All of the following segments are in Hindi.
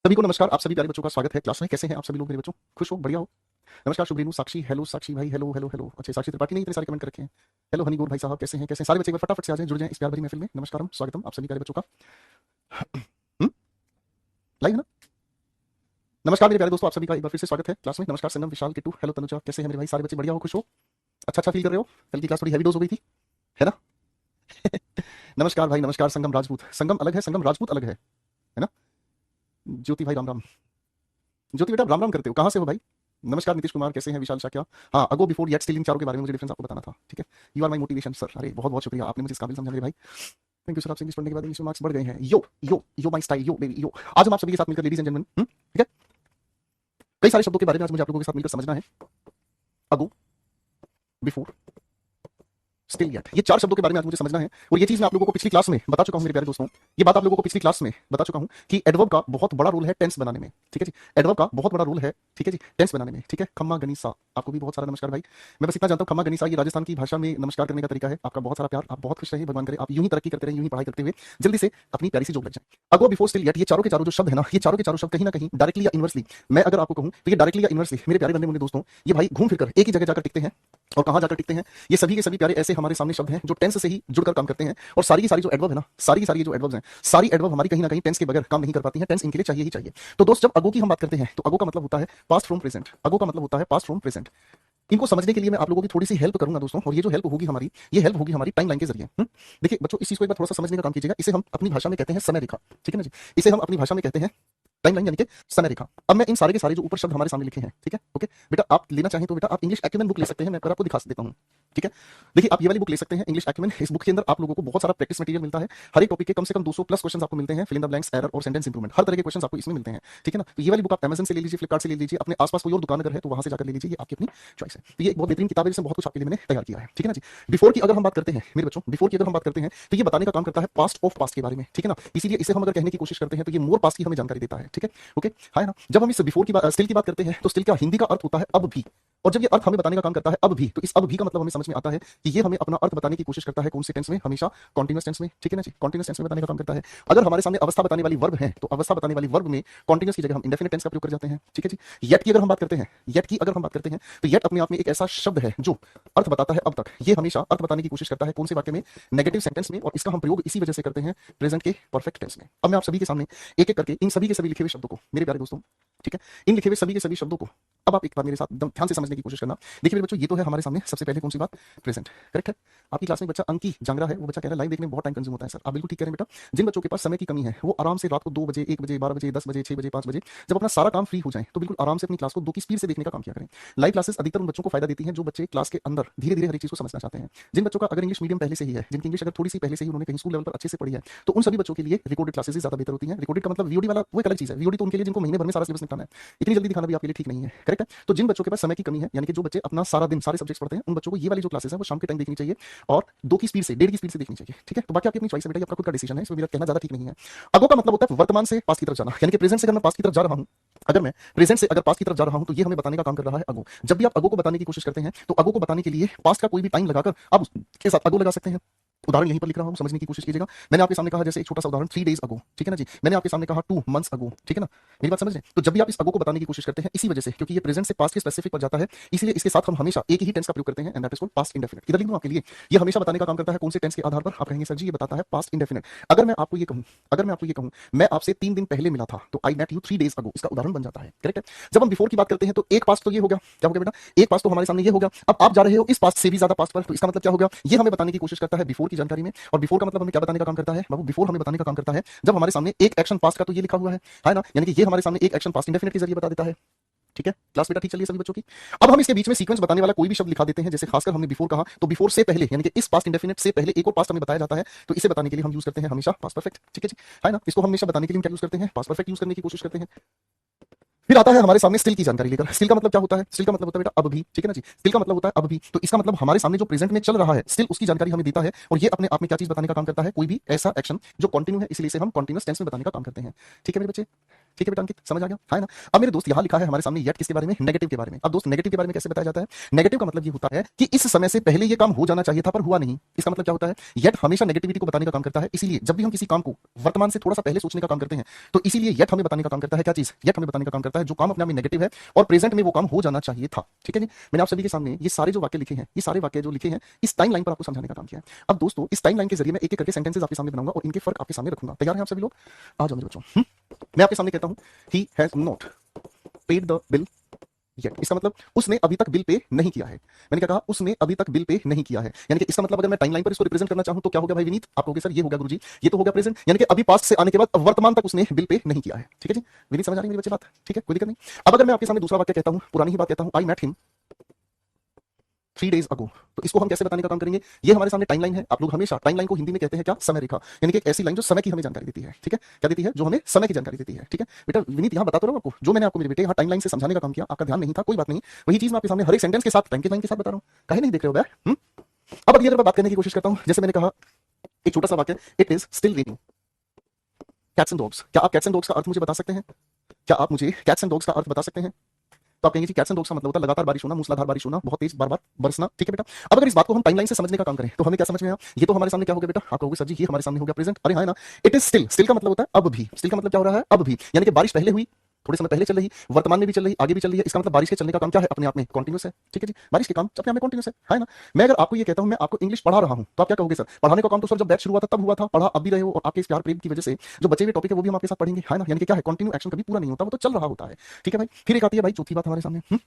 सभी को नमस्कार। आप सभी प्यारे बच्चों का स्वागत है क्लास में। कैसे हैं आप सभी लोग मेरे बच्चों? खुश हो? बढ़िया हो? नमस्कार शुभरेनू, साक्षी, हेलो साक्षी भाई, हेलो हेलो हेलो। अच्छा, साक्षी त्रिपाठी ने इतने सारे कमेंट कर रखे हैं। हेलो हनी गोर भाई साहब, कैसे हैं? कैसे हैं सारे बच्चे? एक बार फटाफट से आ जाएं, जुड़ जाएं इस प्यार भरी महफिल में। नमस्कारम, स्वागतम आप सभी प्यारे बच्चों का। लाइव है ना? नमस्कार मेरे प्यारे दोस्तों, आप सभी का एक बार फिर से स्वागत है क्लास में। नमस्कार संगम, विशाल, किट्टू, हेलो तनुजा, कैसे हैं मेरे भाई? सारे बच्चे बढ़िया हो? खुश हो? अच्छा अच्छा फील कर रहे हो? कल की क्लास थोड़ी हैवी डोज हो गई थी, है ना? नमस्कार भाई, नमस्कार संगम राजपूत। संगम अलग है, संगम राजपूत अलग है ना? ज्योति भाई राम राम। ज्योति बेटा राम राम करते हो, कहाँ से हो भाई? नमस्कार नीतीश कुमार, कैसे हैं? विशाल शाक्या। हाँ, अगो बिफोर येट स्टिल, इन चारों के बारे में मुझे डिफरेंस आपको बताना था, ठीक है? You are my motivation sir. अरे बहुत बहुत शुक्रिया, आपने मुझे इस काबिल समझा मेरे भाई। Thank you sir. आपसे इंग्लिश पढ़ने के बाद इंग्लिश में मार्क्स बढ़ गए हैं। Yo yo yo my style, yo baby yo. आज हम आप सभी के साथ मिलकर लेडीज एंड जेंटलमैन, ठीक है, कई सारे शब्दों के बारे में आज मुझे आप लोगों के साथ मिलकर समझना है। अगो, बिफोर, स्टिल येट, ये चार शब्दों के बारे में आज मुझे समझना है। और ये चीज मैं आप लोगों को पिछली क्लास में बता चुका हूं मेरे प्यारे दोस्तों। ये बात आप लोगों को पिछली क्लास में बता चुका हूं कि एडवर्ब का बहुत बड़ा रोल है टेंस बनाने में, ठीक है जी। एडवर्ब का बहुत बड़ा रोल है, ठीक है जी, टेंस बनाने में, ठीक है। खम्मा गनीसा, आपको भी बहुत सारा नमस्कार भाई। मैं बस इतना जानता हूं, खम्मा गनीसा ये राजस्थान की भाषा में नमस्कार करने का तरीका है। आपका बहुत सारा प्यार, आप बहुत खुश रहिए, भगवान करे आप यूं ही तरक्की करते रहे, यूं ही पढ़ाई करते हुए जल्दी से अपनी प्यारी सी जॉब लग जाए। अगो बिफोर स्टिल येट, ये चारों के चारों जो शब्द है ना, ये चारों के चारों शब्द कहीं ना कहीं डायरेक्टली या इनवर्सली, मैं अगर आपको कहूं तो ये डायरेक्टली या इनवर्सली मेरे प्यारे बंदे मुझे दोस्तों, ये भाई घूम फिरकर एक ही जगह जाकर टिकते हैं। और कहां जाकर टिकते हैं? ये सभी के सभी प्यारे ऐसे हमारे सामने शब्द हैं जो टेंस से ही जुड़कर काम करते हैं। और सारी की सारी जो एडवर्ब है ना, सारी की सारी जो एडवर्ब्स हैं, सारी एडवर्ब हमारी कहीं ना कहीं टेंस के बगैर काम नहीं कर पाती हैं। टेंस इनके लिए चाहिए ही चाहिए। तो दोस्त, जब अगो की हम बात करते हैं तो अगो का मतलब होता है पास्ट फ्रॉम प्रेजेंट। अगो का मतलब होता है पास्ट फ्रॉम प्रेजेंट। इनको समझने के लिए मैं आप लोगों की थोड़ी सी हेल्प करूंगा दोस्तों। और ये जो हेल्प होगी हमारी, ये हेल्प होगी हमारी टाइम लाइन के जरिए। देखिए बच्चों, इस चीज को एक बार थोड़ा सा समझने का काम कीजिएगा। इसे हम अपनी भाषा में कहते हैं समय रेखा, ठीक है ना जी। इसे हम अपनी भाषा में कहते हैं टाइम लाइन, यानी कि समय रेखा। अब मैं इन सारे के सारे जो ऊपर शब्द हमारे सामने लिखे हैं, ठीक है, ओके बेटा, आप लेना चाहें तो बेटा आप इंग्लिश एक्यूमेन बुक ले सकते हैं। मैं आपको दिखा देता हूं, ठीक है। देखिए, आप ये वाली बुक ले सकते हैं, इंग्लिश एक्यूमेन। इस बुक के अंदर आप लोगों को बहुत सारा प्रैक्टिस मटेरियल मिलता है। हर एक टॉपिक के कम से कम 200 प्लस क्वेश्चन आपको मिलते हैं। Fill in the blanks, error और सेंटेंस इंप्रूवमेंट, हर तरह के क्वेश्चन आपको इसमें मिलते हैं, ठीक है ना। तो ये वाली बुक आप अमेजन से ले लीजिए, फ्लिपकार्ट से ले लीजिए, अपने आसपास कोई और दुकान अगर है तो वहां से जाकर ले लीजिए, ये आपकी अपनी चॉइस है। तो ये एक बहुत बेहतरीन किताब है, जिसमें बहुत कुछ आपके लिए मैंने तैयार किया है, ठीक है ना जी। बिफोर की अगर हम बात करते हैं मेरे बच्चों, बिफोर की अगर हम बात करते हैं तो ये बताने का काम करता है पास्ट ऑफ पास्ट के बारे में, ठीक है ना। इसीलिए इसे हम अगर कहने की कोशिश करते हैं तो ये मोर पास्ट की हमें जानकारी देता है, ठीक है, ओके, है ना। जब हम इस बिफोर की बात, स्टिल की बात करते हैं तो स्टिल का हिंदी का अर्थ होता है अब भी। और जब ये अर्थ हमें बताने का काम करता है अब भी, तो इस अब भी का मतलब हमें समझ में आता है कि ये हमें अपना अर्थ बताने की कोशिश करता है कौन से टेंस में? हमेशा कॉन्टिन्यूअस टेंस में, ठीक है ना जी। कॉन्टिन्यूअस टेंस में बताने का काम करता है। अगर हमारे सामने अवस्था बताने वाली वर्ब है तो अवस्था बताने वाली वर्ब में कॉन्टिन्यूअस की जगह हम इंडेफिनिट टेंस का प्रयोग कर जाते हैं, ठीक है जी। येट की अगर हम बात करते हैं, येट की अगर हम बात करते हैं तो येट अपने आप में एक ऐसा शब्द है जो अर्थ बताता है अब तक। ये हमेशा अर्थ बताने की कोशिश करता है कौन से वाक्य में? नेगेटिव सेंटेंस में। और इसका हम प्रयोग इसी वजह से करते हैं प्रेजेंट के परफेक्ट टेंस में। अब मैं आप सभी के सामने एक एक करके इन सभी के सभी लिखे हुए शब्दों को, मेरे प्यारे दोस्तों, ठीक है, इन लिखे हुए सभी के सभी शब्दों को अब आप एक बार मेरे साथ एकदम ध्यान से समझने की कोशिश करना। देखिए मेरे बच्चों, ये तो है हमारे सामने सबसे पहले कौन सी बात? प्रेजेंट, करेक्ट है। आपकी क्लास में एक बच्चा अंकी जांगरा है, वो बच्चा कह रहा है लाइव देखने में बहुत टाइम कंज्यूम होता है। सर आप बिल्कुल ठीक कह रहे हैं बेटा। जिन बच्चों के पास समय की कमी है वो आराम से रात को 2 बजे, 1 बजे, 12 बजे, 10 बजे, 6 बजे, 5 बजे जब अपना सारा काम फ्री हो जाए तो बिल्कुल आराम से अपनी क्लास को 2 की स्पीड से देखने का काम किया करें। लाइव क्लासेस अधिकतर उन बच्चों को फायदा देती हैं जो बच्चे क्लास के अंदर धीरे धीरे हर एक चीज को समझना चाहते हैं। जिन बच्चों का अगर इंग्लिश मीडियम पहले से ही है, जिनकी इंग्लिश अगर थोड़ी सी पहले से ही उन्होंने कहीं स्कूल लेवल पर अच्छे से पढ़ी है, तो उन सभी बच्चों के लिए रिकॉर्डेड क्लासेस ज्यादा बेहतर होती हैं। रिकॉर्डेड का मतलब वीओडी वाला वो एक अलग चीज है। वीओडी तो उनके लिए जिनको महीने भर में सारा सिलेबस निपटाना है, इतनी जल्दी दिखाना भी आपके लिए ठीक नहीं है, करेक्ट है। तो जिन बच्चों के पास समय की कमी है, यानी कि जो बच्चे अपना सारा दिन सारे सब्जेक्ट्स पढ़ते हैं, उन बच्चों को ये वाली जो क्लासेस है वो शाम के टाइम देखनी चाहिए और 2 की स्पीड से, 1.5 की स्पीड से देखनी चाहिए, ठीक है। तो बाकी आपकी अपनी चॉइस है बेटा, ये आपका खुद का डिसीजन है, इसमें मेरा कहना ज्यादा ठीक नहीं है। अगो का मतलब होता है वर्तमान से पास्ट की तरफ जाना, यानी कि प्रेजेंट से अगर मैं पास्ट की तरफ जा रहा हूं, अगर मैं प्रेजेंट से अगर पास्ट की तरफ जा रहा हूं तो ये हमें बताने का काम कर रहा है अगो। जब भी आप अगो को बताने की कोशिश करते हैं तो अगो को बताने के लिए पास्ट का कोई भी टाइम लगाकर आप उसके साथ अगो लगा सकते हैं। उदाहरण यहीं पर लिख रहा हूं, समझने की कोशिश कीजिएगा। मैंने आपके सामने कहा जैसे एक छोटा सा उदाहरण 3 डेज अगो, ठीक है ना जी। मैंने आपके सामने कहा 2 मंथ्स अगो, ठीक है ना। मेरी बात समझ रहे हैं? तो जब भी आप इस अगो को बताने की कोशिश करते हैं, इसी वजह से, क्योंकि ये प्रेजेंट से पास्ट के स्पेसिफिक पर जाता है, इसलिए इसके साथ हम हमेशा एक ही टेंस का प्रयोग करते हैं, and that is called past indefinite. इधर लिख दूं आपके लिए, ये हमेशा बताने का काम करता है कौन से टेंस के आधार पर? आप कहेंगे सर जी ये बताता है पास्ट इंडेफिनिट। अगर मैं आपको ये कहूं, अगर मैं आपको ये कहूं मैं आपसे 3 दिन पहले मिला था तो I met you 3 days ago, इसका उदाहरण बन जाता है, करेक्ट है। जब हम बिफोर की बात करते हैं तो एक पास्ट तो ये हो गया, क्या हो गया बेटा? एक पास्ट तो हमारे सामने ये हो गया। अब आप जा रहे हो इस पास्ट से भी ज्यादा पास्ट पर, तो इसका मतलब क्या हो गया? ये हमें बताने की कोशिश करता है बिफोर की जानकारी में। और बिफोर का मतलब हमें क्या बताने का काम करता है बाबू? बिफोर हमें बताने का काम करता है जब हमारे सामने एक एक्शन पास्ट का तो ये लिखा हुआ है ना, यानी कि ये हमारे सामने एक एक्शन पास्ट इंडेफिनिट के जरिए बता देता है, ठीक है। क्लास बेटा ठीक चलिए सभी बच्चों की। अब हम इसके बीच में सीक्वेंस बताने वाला कोई भी शब्द लिखा देते हैं, जैसे खासकर हमने बिफोर कहा तो बिफोर से पहले, यानी कि इस पास्ट इंडेफिनिट से पहले एक और पास्ट हमें बताया जाता है, तो इसे बताने के लिए हम यूज करते हैं हमेशा पास्ट परफेक्ट, ठीक है जी, है ना। इसको हमेशा बताने के लिए हम क्या यूज करते हैं? पास्ट परफेक्ट यूज करने की कोशिश करते हैं। फिर आता है हमारे सामने स्टिल की जानकारी लेकर। स्टिल का मतलब क्या होता है? स्टिल का मतलब होता है बेटा अब भी, ठीक है ना जी। स्टिल का मतलब होता है अब भी, तो इसका मतलब हमारे सामने जो प्रेजेंट में चल रहा है स्टिल उसकी जानकारी हमें देता है। और ये अपने आप में क्या चीज बताने का काम करता है? कोई भी ऐसा एक्शन जो कंटिन्यू है, इसलिए इसे हम कंटीन्यूअस टेंस में बताने का काम करते हैं, ठीक है मेरे बच्चे। ठीक है बेटा अंकित, समझ आ गया है ना। अब मेरे दोस्त यहाँ लिखा है हमारे सामने येट किसके बारे में, नेगेटिव के बारे में। अब दोस्त नेगेटिव के बारे में कैसे बताया जाता है, नेगेटिव का मतलब ये होता है कि इस समय से पहले ये काम हो जाना चाहिए था पर हुआ नहीं। इसका मतलब क्या होता है, येट हमेशा नेगेटिविटी को बताने का काम करता है। इसीलिए जब भी हम किसी काम को वर्तमान से थोड़ा सा पहले सोचने का काम करते हैं तो इसीलिए येट हमें बताने का काम करता है, क्या चीज, येट हमें बताने का काम करता है जो काम अपने आप में नेगेटिव है और प्रेजेंट में वो काम हो जाना चाहिए था। ठीक है जी, मैंने आप सभी के सामने ये सारे जो वाक्य लिखे हैं, ये सारे वाक्य जो लिखे हैं इस टाइम लाइन पर आपको समझाने का काम किया है। अब दोस्तों इस टाइम लाइन के जरिए मैं एक एक करके सेंटेंसेस आपके सामने बनाऊंगा और इनके फर्क आपके सामने रखूंगा। तैयार हैं आप सभी लोग, आ जाओ मेरे बच्चों। मैं आपके सामने कहता हूं he has not paid the bill yet, इसका मतलब उसने अभी तक बिल पे नहीं किया है। मैंने क्या कहा, उसने अभी तक बिल पे नहीं किया है, यानी कि इसका मतलब अगर मैं टाइमलाइन पर इसको रिप्रेजेंट करना चाहूं तो क्या होगा भाई विनीत, आप कहोगे सर ये होगा गुरुजी, ये तो हो गया प्रेजेंट, यानी कि अभी पास्ट से आने के बाद वर्तमान तक उसने बिल पे नहीं किया है। ठीक है जी विनीत, समझ आ रही है मेरी बच्चे बात, ठीक है कोई दिक्कत नहीं। अब अगर मैं आपके सामने दूसरा वाक्य कहता हूं, पुरानी ही बात कहता हूं, I met him 3 days ago, तो इसको हम कैसे बताने का काम करेंगे, ये हमारे सामने टाइमलाइन है। आप लोग हमेशा टाइमलाइन को हिंदी में कहते हैं क्या, समय रेखा, यानी कि एक ऐसी लाइन जो समय की हमें जानकारी देती है। ठीक है, क्या देती है, जो हमें समय की जानकारी देती है। ठीक है बेटा विनीत, यहाँ बताता रहो आपको, जो मैंने आपको मेरे बेटे यहाँ टाइमलाइन से समझाने का काम किया, आपका ध्यान नहीं था, कोई बात नहीं, वही चीज मैं आपके सामने हर एक सेंटेंस के साथ टाइम के लाइन के साथ बता रहा हूँ, कहीं नहीं देख रहे हो बे। अब अगली अगर मैं बात करने की कोशिश करता हूँ, जैसे मैंने कहा एक छोटा सा वाक्य, it is still raining cats and dogs, क्या आप कैट्स एंड डॉग्स का अर्थ मुझे बता सकते हैं, क्या आप मुझे कैट्स एंड डॉग्स का अर्थ बता सकते हैं। तो आप कहेंगे जी कैट्स एंड डॉग्स का मतलब होता है लगातार बारिश होना, मूसलाधार बारिश होना, बहुत तेज बार बार बरसना। ठीक है बेटा, अब अगर इस बात को हम टाइमलाइन से समझने का काम करें तो हमें क्या समझ में आया, ये तो हमारे सामने क्या हो गया बेटा, आप कहोगे सर जी ये हमारे सामने हो गया प्रेजेंट, अरे हाँ ना, इट इज स्टिल, स्टिल का मतलब होता है अब भी, स्टिल का मतलब क्या हो रहा है, अब भी, यानी कि बारिश पहले हुई, थोड़े समय पहले चल रही, वर्तमान में भी चल रही, आगे भी चल रही है, इसका मतलब बारिश के चलने का काम क्या है, अपने आप में कॉन्टिन्यूस है। ठीक है जी, बारिश के काम अपने आप में कॉन्टिन्यूस है ना। मैं अगर आपको ये कहता हूं मैं आपको इंग्लिश पढ़ा रहा हूं तो आप क्या कहोगे, सर पढ़ाने का काम तो सर जब बैच शुरू हुआ था तब हुआ था, पढ़ा अब भी रहे हो, और आपके इस प्यार प्रेम की वजह से जो बचे हुए टॉपिक है वो भी हम आपके साथ पढ़ेंगे, है ना, यानी कि क्या है, कंटिन्यू एक्शन कभी पूरा नहीं होता, वो तो चल रहा होता है। ठीक है भाई, फिर एक आती है भाई चौथी बात हमारे सामने।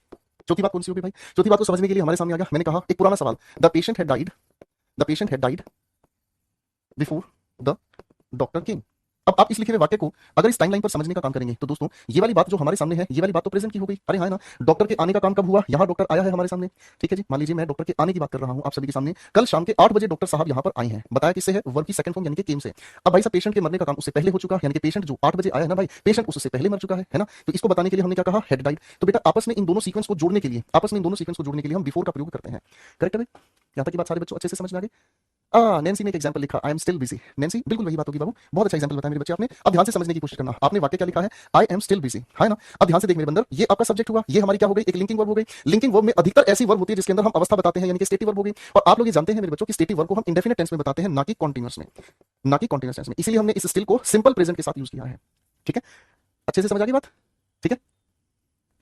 चौथी बात कौन सी होगी भाई, चौथी बात को समझने के लिए हमारे सामने आ गया, मैंने कहा एक पुराना सवाल, the patient had died, the patient had died before the doctor केम। अब आप इस लिखे हुए वाक्य को अगर इस टाइमलाइन पर समझने का काम करेंगे तो दोस्तों ये वाली बात जो हमारे सामने है, ये वाली बात तो प्रेजेंट की हो गई, अरे हाँ ना, डॉक्टर के आने का काम कब हुआ, यहाँ डॉक्टर आया है हमारे सामने। ठीक है जी, मान लीजिए मैं डॉक्टर के आने की बात कर रहा हूँ आप सभी के सामने, कल शाम के 8 बजे डॉक्टर साहब यहाँ पर आए हैं, बताया किससे है, वर्ब की सेकंड फॉर्म यानी कि केम से। अब भाई साहब पेशेंट के मरने का काम उससे पहले हो चुका है, यानी कि पेशेंट जो 8 बजे आया है ना भाई, पेशेंट उससे पहले मर चुका है ना, तो इसको बताने के लिए हमने क्या कहा, हेड डाइड। तो बेटा आपस में इन दोनों सीक्वेंस को जोड़ने के लिए, आपस में इन दोनों सीक्वेंस को जोड़ने के लिए हम बिफोर का प्रयोग करते हैं। करेक्ट है भाई, यहाँ तक की बात सारे बच्चों अच्छे से समझ में आ गई। नैन्सी ने एक एग्जांपल लिखा, I am still busy, Nancy बिल्कुल वही बात होगी बाबू, बहुत अच्छा एग्जांपल बताया मेरे बच्चे आपने। अब ध्यान से समझने की कोशिश करना, आपने वाक्य क्या लिखा है, आई एम स्टिल बिजी, है ना। अब ध्यान से देख मेरे बंदर, ये आपका सब्जेक्ट हुआ, ये हमारी क्या हो गई, एक लिंकिंग वर्ब हो गई। लिंकिंग वर्ब में अधिकतर ऐसी वर्ब होती है जिसके अंदर हम अवस्था बताते हैं, यानी कि स्टेटिव वर्ब हो गई। और आप लोग ये जानते हैं मेरे बच्चों की स्टेटिव वर्ब को हम इंडेफिनिट टेंस में बताते हैं, ना कि कॉन्टिन्यूअस में, ना कि कॉन्टिन्यूअस टेंस में, इसीलिए हमने इस स्टिल को सिंपल प्रेजेंट के साथ यूज किया है। ठीक है, अच्छे से समझ आ गई बात, ठीक है।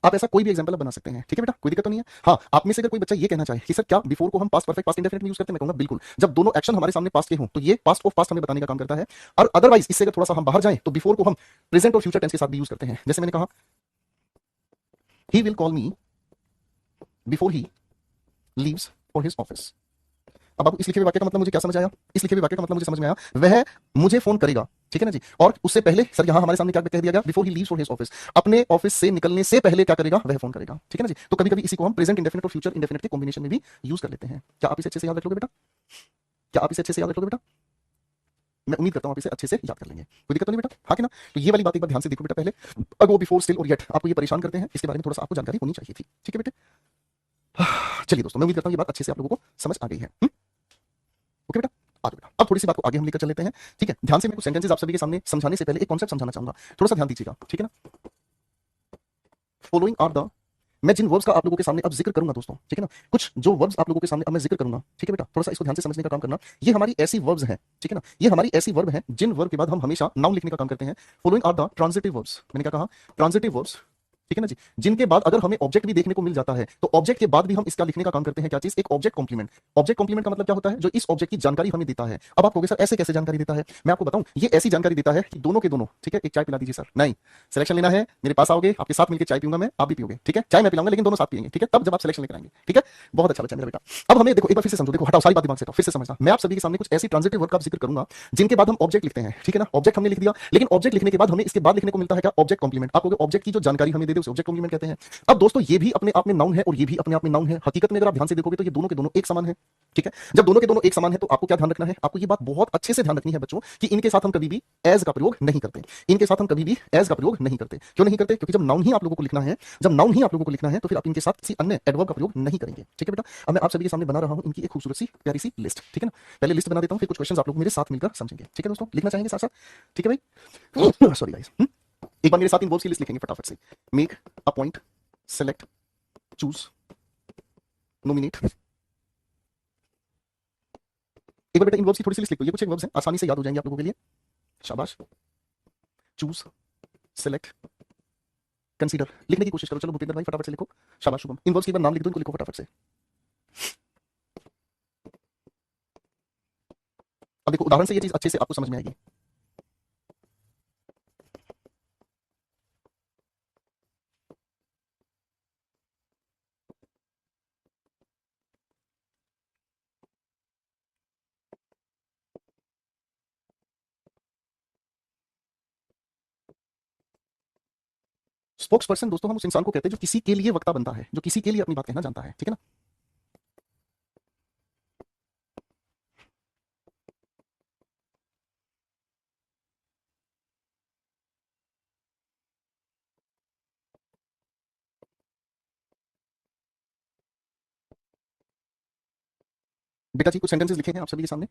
आप ऐसा कोई भी एग्जांपल बना सकते हैं, ठीक है बेटा, कोई दिक्कत तो नहीं है। हाँ, आप में से अगर कोई बच्चा ये कहना चाहे कि सर क्या बिफोर को हम पास्ट परफेक्ट पास्ट इंडेफिनिट में यूज करते हैं, मैं कहूंगा बिल्कुल, जब दोनों एक्शन हमारे सामने पास्ट के हों तो ये पास्ट ऑफ पास्ट हमें बताने का काम करता है। और अदरवाइज इससे अगर थोड़ा सा हम बाहर जाएं तो बिफोर को हम प्रेजेंट और फ्यूचर टेंस के साथ भी यूज करते हैं। जैसे मैंने कहा he will call me before he leaves for his office. अब आपको इस लिखे हुए वाक्य का मतलब मुझे क्या समझ आया, इस लिखे हुए वाक्य का मतलब मुझे समझ में आया, वह मुझे फोन करेगा, ठीक है ना जी, और उससे पहले सर यहाँ हमारे सामने क्या कह दिया गया, before he leaves for his office, अपने ऑफिस से निकलने से पहले क्या करेगा, वह फोन करेगा। ठीक है ना जी, तो कभी कभी इसी को हम प्रेजेंट इंडेफिनिट और फ्यूचर इंडेफिनिट के कॉम्बिनेशन में भी यूज कर लेते हैं। क्या आप इसे अच्छे से याद रख लोगे बेटा, क्या आप इसे अच्छे से याद रख लोगे बेटा, मैं उम्मीद करता हूं आप इसे अच्छे से याद कर लेंगे, कोई दिक्कत तो नहीं बेटा, हाँ कि ना। तो ये वाली बात एक बार ध्यान से देखो बेटा, पहले अगो बिफोर स्टिल और येट आपको ये परेशान करते हैं, इसके बारे में थोड़ा सा आपको जानकारी होनी चाहिए थी। ठीक है बेटे, चलिए दोस्तों मैं उम्मीद करता हूँ ये बात अच्छे से आप लोगों को समझ आ गई है। ओके बेटा, आ जाओ बेटा, अब थोड़ी सी बात को आगे हम लेकर चल लेते हैं। ठीक है, ध्यान से मैं कुछ सेंटेंसेस आप सभी के सामने समझाने से पहले एक कॉन्सेप्ट समझाना चाहूंगा, थोड़ा सा ध्यान दीजिएगा, ठीक है ना। फॉलोइंग आर द, मैं जिन वर्ब्स का आप लोगों के सामने अब जिक्र करूंगा दोस्तों, ठीक है ना, कुछ जो वर्ब्स आप लोगों के सामने अब मैं जिक्र करूंगा, ठीक है बेटा, थोड़ा सा इसको ध्यान से समझने का काम करना। ये हमारी ऐसी वर्ब्स हैं, ठीक है ना, ये हमारी ऐसी वर्ब हैं जिन वर्ब के बाद हम हमेशा नाउन लिखने का काम करते हैं। Following are the transitive verbs, मैंने क्या कहा, ट्रांजिटिव वर्ब्स, ठीक है ना जी, जिनके बाद अगर हमें ऑब्जेक्ट भी देखने को मिल जाता है तो ऑब्जेक्ट के बाद भी हम इसका लिखने का काम करते हैं, क्या चीज, एक ऑब्जेक्ट कॉम्प्लीमेंट। ऑब्जेक्ट कॉम्प्लीमेंट का मतलब क्या होता है, जो इस ऑब्जेक्ट की जानकारी हमें देता है। अब आप कहोगे सर ऐसे कैसे जानकारी देता है, मैं आपको बताऊं, ये ऐसी जानकारी देता है कि दोनों के दोनों, ठीक है, एक चाय पिला दीजिए सर, नहीं, सिलेक्शन लेना है, मेरे पास आओगे, आपके साथ मिलकर चाय पीऊंगा मैं, आप भी पियोगे, ठीक है, चाय मैं पिलाऊंगा लेकिन दोनों साथ पिएंगे, ठीक है, तब जब आप सिलेक्शन लेकर आएंगे, ठीक है, बहुत अच्छा बच्चा मेरा बेटा। अब हमें देखो एक बार फिर से समझो, देखो हटाओ सारी बात दिमाग से, फिर से समझना, मैं आप सभी के सामने कुछ ऐसी ट्रांजिटिव वर्ब का जिक्र करूंगा जिनके बाद हम ऑब्जेक्ट लिखते हैं, ठीक है ना, ऑब्जेक्ट हमने लिख दिया, लेकिन ऑब्जेक्ट लिखने के बाद हमें इसके बाद लिखने को मिलता है क्या, ऑब्जेक्ट कॉम्प्लीमेंट। आप कहोगे ऑब्जेक्ट की जो जानकारी हमें दे दे उसे ऑब्जेक्ट कॉम्प्लीमेंट कहते हैं। अब दोस्तों ये भी अपने आप में नाउन है और ये भी अपने आप में नाउन है। हकीकत में अगर आप ध्यान से देखोगे तो ये दोनों के दोनों एक समान है, ठीक है। जब दोनों के दोनों एक समान है तो आपको क्या ध्यान रखना है, आपको ये बात बहुत अच्छे से ध्यान रखनी है बच्चों कि इनके साथ हम कभी भी एज का प्रयोग नहीं करते, इनके साथ हम कभी भी एज का प्रयोग नहीं करते। क्यों नहीं करते, क्योंकि जब नाउन ही आप लोगों को लिखना है, जब नाउन ही आप लोगों को लिखना है तो फिर आप इनके साथ किसी अन्य एडवर्ब का प्रयोग नहीं करेंगे, ठीक है बेटा। अब मैं आप सभी के सामने बना रहा हूं इनकी एक खूबसूरत सी प्यारी सी लिस्ट, ठीक है ना। पहले लिस्ट बना देता हूं, फिर कुछ क्वेश्चंस आप लोग मेरे साथ मिलकर समझेंगे, ठीक है दोस्तों, लिखना चाहेंगे साथ साथ, ठीक है भाई, सॉरी गाइस। एक बार मेरे साथ इन वर्ब्स की लिस्ट लिखेंगे फटाफट से। Make, appoint, select, choose, nominate. एक बार बेटा इन वर्ब्स की थोड़ी सी लिस्ट लिख लो, ये कुछ एक वर्ब्स हैं, आसानी से याद हो जाएंगे आप लोगों के लिए। शाबाश। Choose, select, consider. लिखने की कोशिश करो, चलो भूपेंद्र भाई फटाफट से लिखो। शाबाश शुभम, इन वर्ड्स के एक बार नाम लिख दो, इनको लिखो फटाफट से। अब देखो उदाहरण से ये चीज अच्छे से आपको समझ में आएगी। स्पोक्स पर्सन दोस्तों हम उस इंसान को कहते हैं जो किसी के लिए वक्ता बनता है, जो किसी के लिए अपनी बात कहना जानता है, ठीक है ना। बेटा जी कुछ सेंटेंसेस लिखे हैं आप सभी के सामने।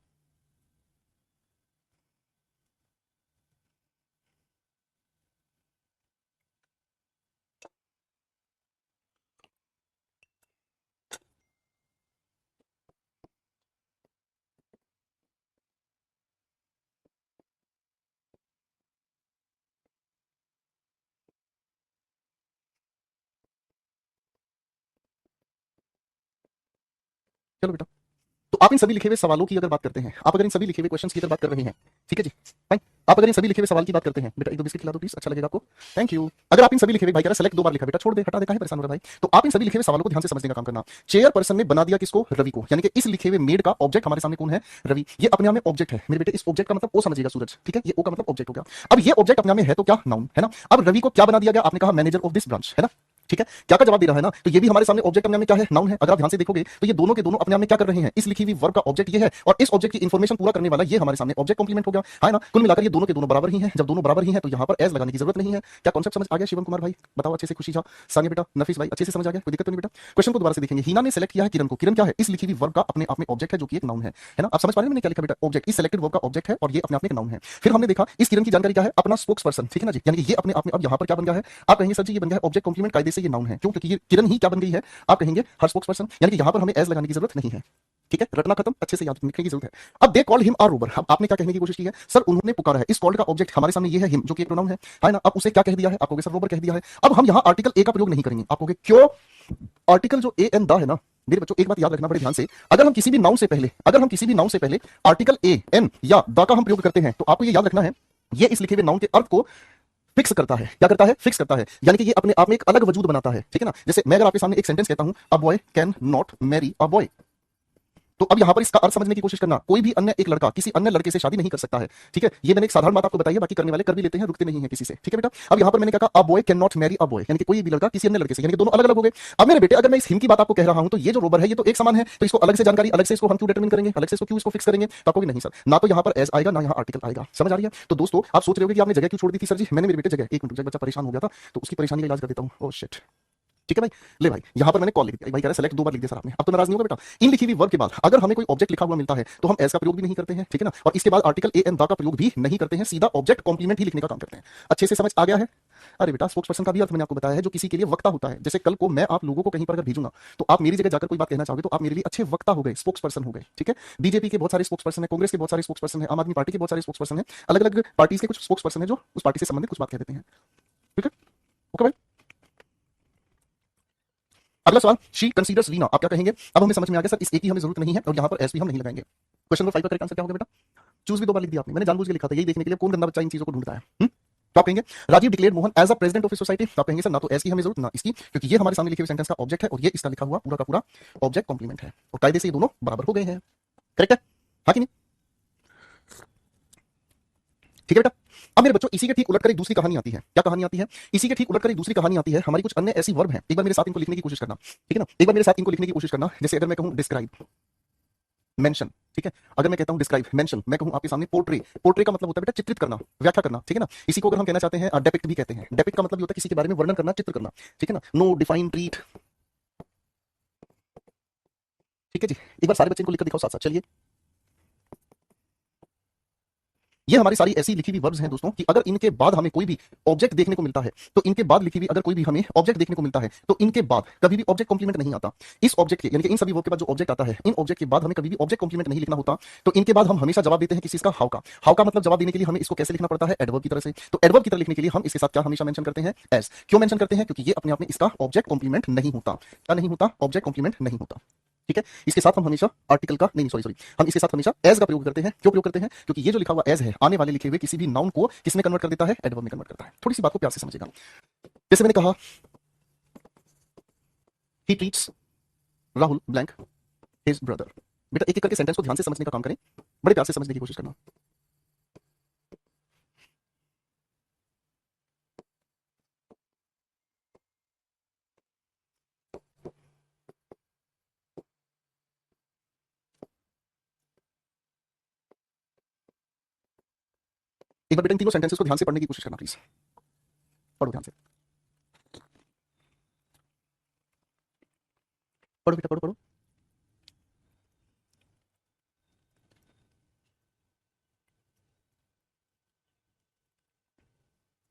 चलो बेटा, तो आप इन सभी लिखे हुए सवालों की अगर बात करते हैं, आप अगर इन सभी लिखे हुए क्वेश्चंस की अगर बात कर रहे हैं, ठीक है जी फाइन, आप अगर इन सभी लिखे हुए सवाल की बात करते हैं, बेटा एक दो बिस्किट खिला दो प्लीज, अच्छा लगेगा आपको, थैंक यू। अगर आप इन सभी लिखे हुए, भाई कह रहा सेलेक्ट 2 बार लिखा, बेटा छोड़ दे, हटा दे, काहे परेशान हो रहा है भाई। तो आप इन सभी लिखे हुए सवालों को ध्यान से समझने का काम करना। चेयर पर्सन ने बना दिया किसको, रवि को, यानी कि इस लिखे हुए मेड का ऑब्जेक्ट हमारे सामने कौन है, रवि। ये अपने आप में ऑब्जेक्ट है मेरे बेटे, इस ऑब्जेक्ट का मतलब ओ समझिएगा सूरज, ठीक है, ये ओ का मतलब ऑब्जेक्ट हो गया। अब ये ऑब्जेक्ट अपने आप में है तो क्या, नाउन है ना। अब रवि को क्या बना दिया गया, आपने कहा मैनेजर ऑफ दिस ब्रांच, है ना, ठीक है, क्या का जवाब दे रहा है ना। तो ये भी हमारे सामने ऑब्जेक्ट अपने में क्या है, नाउन है। अगर आप ध्यान से देखोगे तो ये दोनों के दोनों अपने में क्या कर रहे हैं, इस लिखी हुई वर्ब का ऑब्जेक्ट ये है और इस ऑब्जेक्ट की इंफॉर्मेशन पूरा करने वाला ये हमारे सामने ऑब्जेक्ट कॉम्प्लीमेंट हो गया, है ना। कुल मिलाकर ये दोनों के दोनों बराबर ही हैं। जब दोनों बराबर ही हैं तो यहाँ पर एज लगाने की जरूरत नहीं है। क्या कॉन्सेप्ट समझ आ गया शिवम कुमार भाई, बताओ अच्छे से। खुशी झा, सानिया बेटा, नफीस भाई अच्छे से समझ आ गया, कोई दिक्कत तो नहीं बेटा। क्वेश्चन को दोबारा से देखेंगे। हीना ने सेलेक्ट किया है किरण को, किरण क्या है, इस लिखी हुई वर्ब का अपने आप में ऑब्जेक्ट है जो कि एक नाउन है ना। आप समझ पा रहे हैं मैंने क्या लिखा बेटा, ऑब्जेक्ट इस सेलेक्टेड वर्ब का ऑब्जेक्ट है और ये अपने आप में एक नाउन है। फिर हमने देखा इस किरण की जानकारी क्या है, अपना स्पोक्स पर्सन, ठीक है ना जी, यानी कि ये अपने आप में अब यहाँ पर क्या बन गया है, आप कहेंगे सर जी ये बन गया है ऑब्जेक्ट कॉम्प्लीमेंट, कायदे से ये नाउन है, क्यों, क्योंकि ये किरण ही क्या बन गई है, आप कहेंगे हर स्पोक्स पर्सन, यानी कि यहाँ पर हमें एज लगाने की जरूरत नहीं है, ठीक है, रटना खत्म, अच्छे से याद रखने की जरूरत है। अब they called him a robber, अब आपने क्या कहने की कोशिश की है, सर उन्होंने पुकारा है, इस कॉल्ड का ऑब्जेक्ट हमारे सामने ये है हिम, जो कि एक प्रोनाउन है ना। अब उसे क्या कह दिया है, आप कहोगे सर रोबर कह दिया है। अब हम यहाँ आर्टिकल ए का प्रयोग नहीं करेंगे, आप कहोगे क्यों, आर्टिकल जो ए एन द है ना, मेरे बच्चों एक बात याद रखना बड़े ध्यान से, अगर हम किसी भी नाउन से पहले, अगर हम किसी भी नाउन से पहले आर्टिकल ए एन या द का हम प्रयोग करते हैं तो आपको ये याद रखना है, ये इस लिखे हुए नाउन के अर्थ को फिक्स करता है, क्या करता है, फिक्स करता है, यानी कि ये अपने आप में एक अलग वजूद बनाता है, ठीक है ना। जैसे मैं अगर आपके सामने एक सेंटेंस कहता हूं, a boy can not marry a boy, तो अब यहां पर इसका अर्थ समझने की कोशिश करना, कोई भी अन्य एक लड़का किसी अन्य लड़के से शादी नहीं कर सकता है, ठीक है। ये मैंने एक साधारण बात आपको बताई है, बाकी करने वाले कर भी लेते हैं, रुकते नहीं है किसी से, ठीक है बेटा। अब यहां पर मैंने क्या कहा, a boy can not marry a boy, यानी कि कोई भी लड़का किसी अन्य लड़के से, यानी कि दोनों अलग अलग हो गए। अब मेरे बेटे अगर मैं इस हिम की बात आपको कह रहा हूं तो ये जो रोबर है ये तो एक समान है, तो इसको अलग से जानकारी, अलग से इसको हम क्यों डिटरमिन करेंगे, अलग से इसको क्यों इसको फिक्स करेंगे, तो आपको नहीं सर, ना तो यहां पर एज आएगा ना यहां आर्टिकल आएगा, समझ आ रही है। तो दोस्तों आप सोच रहे हो कि आपने जगह क्यों छोड़ दी थी सर जी, मैंने मेरे बेटे जगह, एक मिनट, बच्चा परेशान हो गया था तो उसकी परेशानी का इलाज कर देता हूं, ओह शिट, ठीक है भाई। ले भाई यहां पर मैंने कॉल लिख दिया, भाई कह रहा है सेलेक्ट 2 बार लिख दिया सर आपने, अब तो नाराज नहीं होगा बेटा। इन लिखी हुई वर्ब के बाद अगर हमें कोई ऑब्जेक्ट लिखा हुआ मिलता है तो हम एज का प्रयोग भी नहीं करते हैं, ठीक है ना, और इसके बाद आर्टिकल ए एंड द का प्रयोग भी नहीं करते हैं, सीधा ऑब्जेक्ट कॉम्प्लीमेंट ही लिखने का काम करते हैं। अच्छे से समझ आ गया है। अरे बेटा स्पोक्स पर्सन का भी अर्थ मैंने आपको बताया है, जो किसी के लिए वक्ता होता है। जैसे कल को मैं आप लोगों को कहीं पर अगर भेजूंगा तो आप मेरी जगह जाकर कोई बात कहना चाहोगे तो आप मेरे लिए अच्छे वक्ता हो गए, स्पोक्स पर्सन हो गए, ठीक है। बीजेपी के बहुत सारे स्पोक्स पर्सन है, कांग्रेस के बहुत सारे स्पोक्स पर्सन है, आम आदमी पार्टी के बहुत सारे स्पोक्स पर्सन है, अलग अलग पार्टीज के कुछ स्पोक्स पर्सन है जो उस पार्टी से संबंधित कुछ बात कह देते हैं, ठीक है। ओके भाई, अगला सवाल, शी कंसीडर्स रीना, आप क्या कहेंगे। अब हमें समझ में आ गया सर इस एक की हमें जरूरत नहीं है और यहाँ पर एस भी हम नहीं लगाएंगे। क्वेश्चन नंबर 5 का करेक्ट आंसर क्या होगा बेटा, चूज भी 2 बार लिख दिया आपने, मैंने जानबूझ के लिखा था यही देखने के लिए कौन गंदा बच्चा इन चीजों को ढूंढता है। तो आप कहेंगे Rajiv declared Mohan as a president of society, तो आप कहेंगे सर ना तो एस की हमें जरूरत ना इसकी, क्योंकि ये हमारे सामने लिखे हुए सेंटेंस का ऑब्जेक्ट है और ये इसका लिखा हुआ पूरा का पूरा ऑब्जेक्ट कॉम्प्लीमेंट है और कायदे से ये दोनों बराबर हो गए हैं, करेक्ट है, हाँ कि नहीं, ठीक है बेटा। अब मेरे बच्चों इसी के ठीक उलट कर एक दूसरी कहानी आती है, क्या कहानी आती है, इसी के ठीक उलट कर एक दूसरी कहानी आती है, हमारी कुछ अन्य ऐसी वर्ब है, एक बार मेरे साथ इनको लिखने की कोशिश करना, ठीक है ना, एक बार मेरे साथ इनको लिखने की कोशिश करना। जैसे अगर मैं कहूं डिस्क्राइब, मेंशन, ठीक है, अगर मैं कहता हूं डिस्क्राइब मेंशन, मैं कहूं आपके सामने पोर्ट्रे, पोर्ट्रे का मतलब होता है बेटा चित्रित करना, व्याख्या करना, ठीक है ना। इसी को अगर हम कहना चाहते हैं डेपिक्ट भी कहते हैं, डेपिक्ट का मतलब ये होता है किसी के बारे में वर्णन करना, चित्र करना, ठीक है ना, नो डिफाइन ट्रीट, ठीक है जी। एक बार सारे बच्चे को लिखकर दिखाओ साथ साथ, चलिए। ये हमारी सारी ऐसी लिखी हुई वर्ब्स हैं दोस्तों कि अगर इनके बाद हमें कोई भी ऑब्जेक्ट देखने को मिलता है, तो इनके बाद लिखी हुई अगर कोई भी हमें ऑब्जेक्ट देखने को मिलता है, तो इनके बाद कभी भी ऑब्जेक्ट कॉम्प्लीमेंट नहीं आता। इस ऑब्जेक्ट के यानी कि इन सभी वर्ब के बाद जो ऑब्जेक्ट आता है, इन ऑब्जेक्ट के बाद हमें कभी भी ऑब्जेक्ट कॉम्प्लीमेंट नहीं लिखना होता। तो इनके बाद हम हमेशा जवाब देते हैं किसी का, हाउ का। हाउ का मतलब जवाब देने के लिए हमें इसको कैसे लिखना पड़ता है, एडवर्ब की तरह से। तो एडवर्ब की तरह लिखने के लिए हम इसके साथ क्या हमेशा मेंशन करते हैं, एज। क्यों मेंशन करते हैं? क्योंकि ये अपने आप में इसका ऑब्जेक्ट कॉम्प्लीमेंट नहीं होता। क्या नहीं होता? ऑब्जेक्ट कॉम्प्लीमेंट नहीं होता। ठीक है, इसके साथ हम हमेशा आर्टिकल का नहीं, सॉरी सॉरी, हम इसके साथ हमेशा एज का प्रयोग करते हैं। क्यों प्रयोग करते हैं? क्योंकि ये जो लिखा हुआ एज है, आने वाले लिखे हुए किसी भी नाउन को किसमें कन्वर्ट कर देता है, एडवर्ब में कन्वर्ट करता है। थोड़ी सी बात को प्यार से समझेगा। जैसे मैंने कहा, ही treats Rahul blank his brother. बेटा एक एक करके सेंटेंस को ध्यान से समझने का काम करें, बड़े प्यार से समझने की कोशिश करना। एक बार बेटा इन तीनों सेंटेंसेस को ध्यान से पढ़ने की कोशिश करना प्लीज। पढ़ो ध्यान से, पढ़ो बेटा, पढ़ो पढ़ो।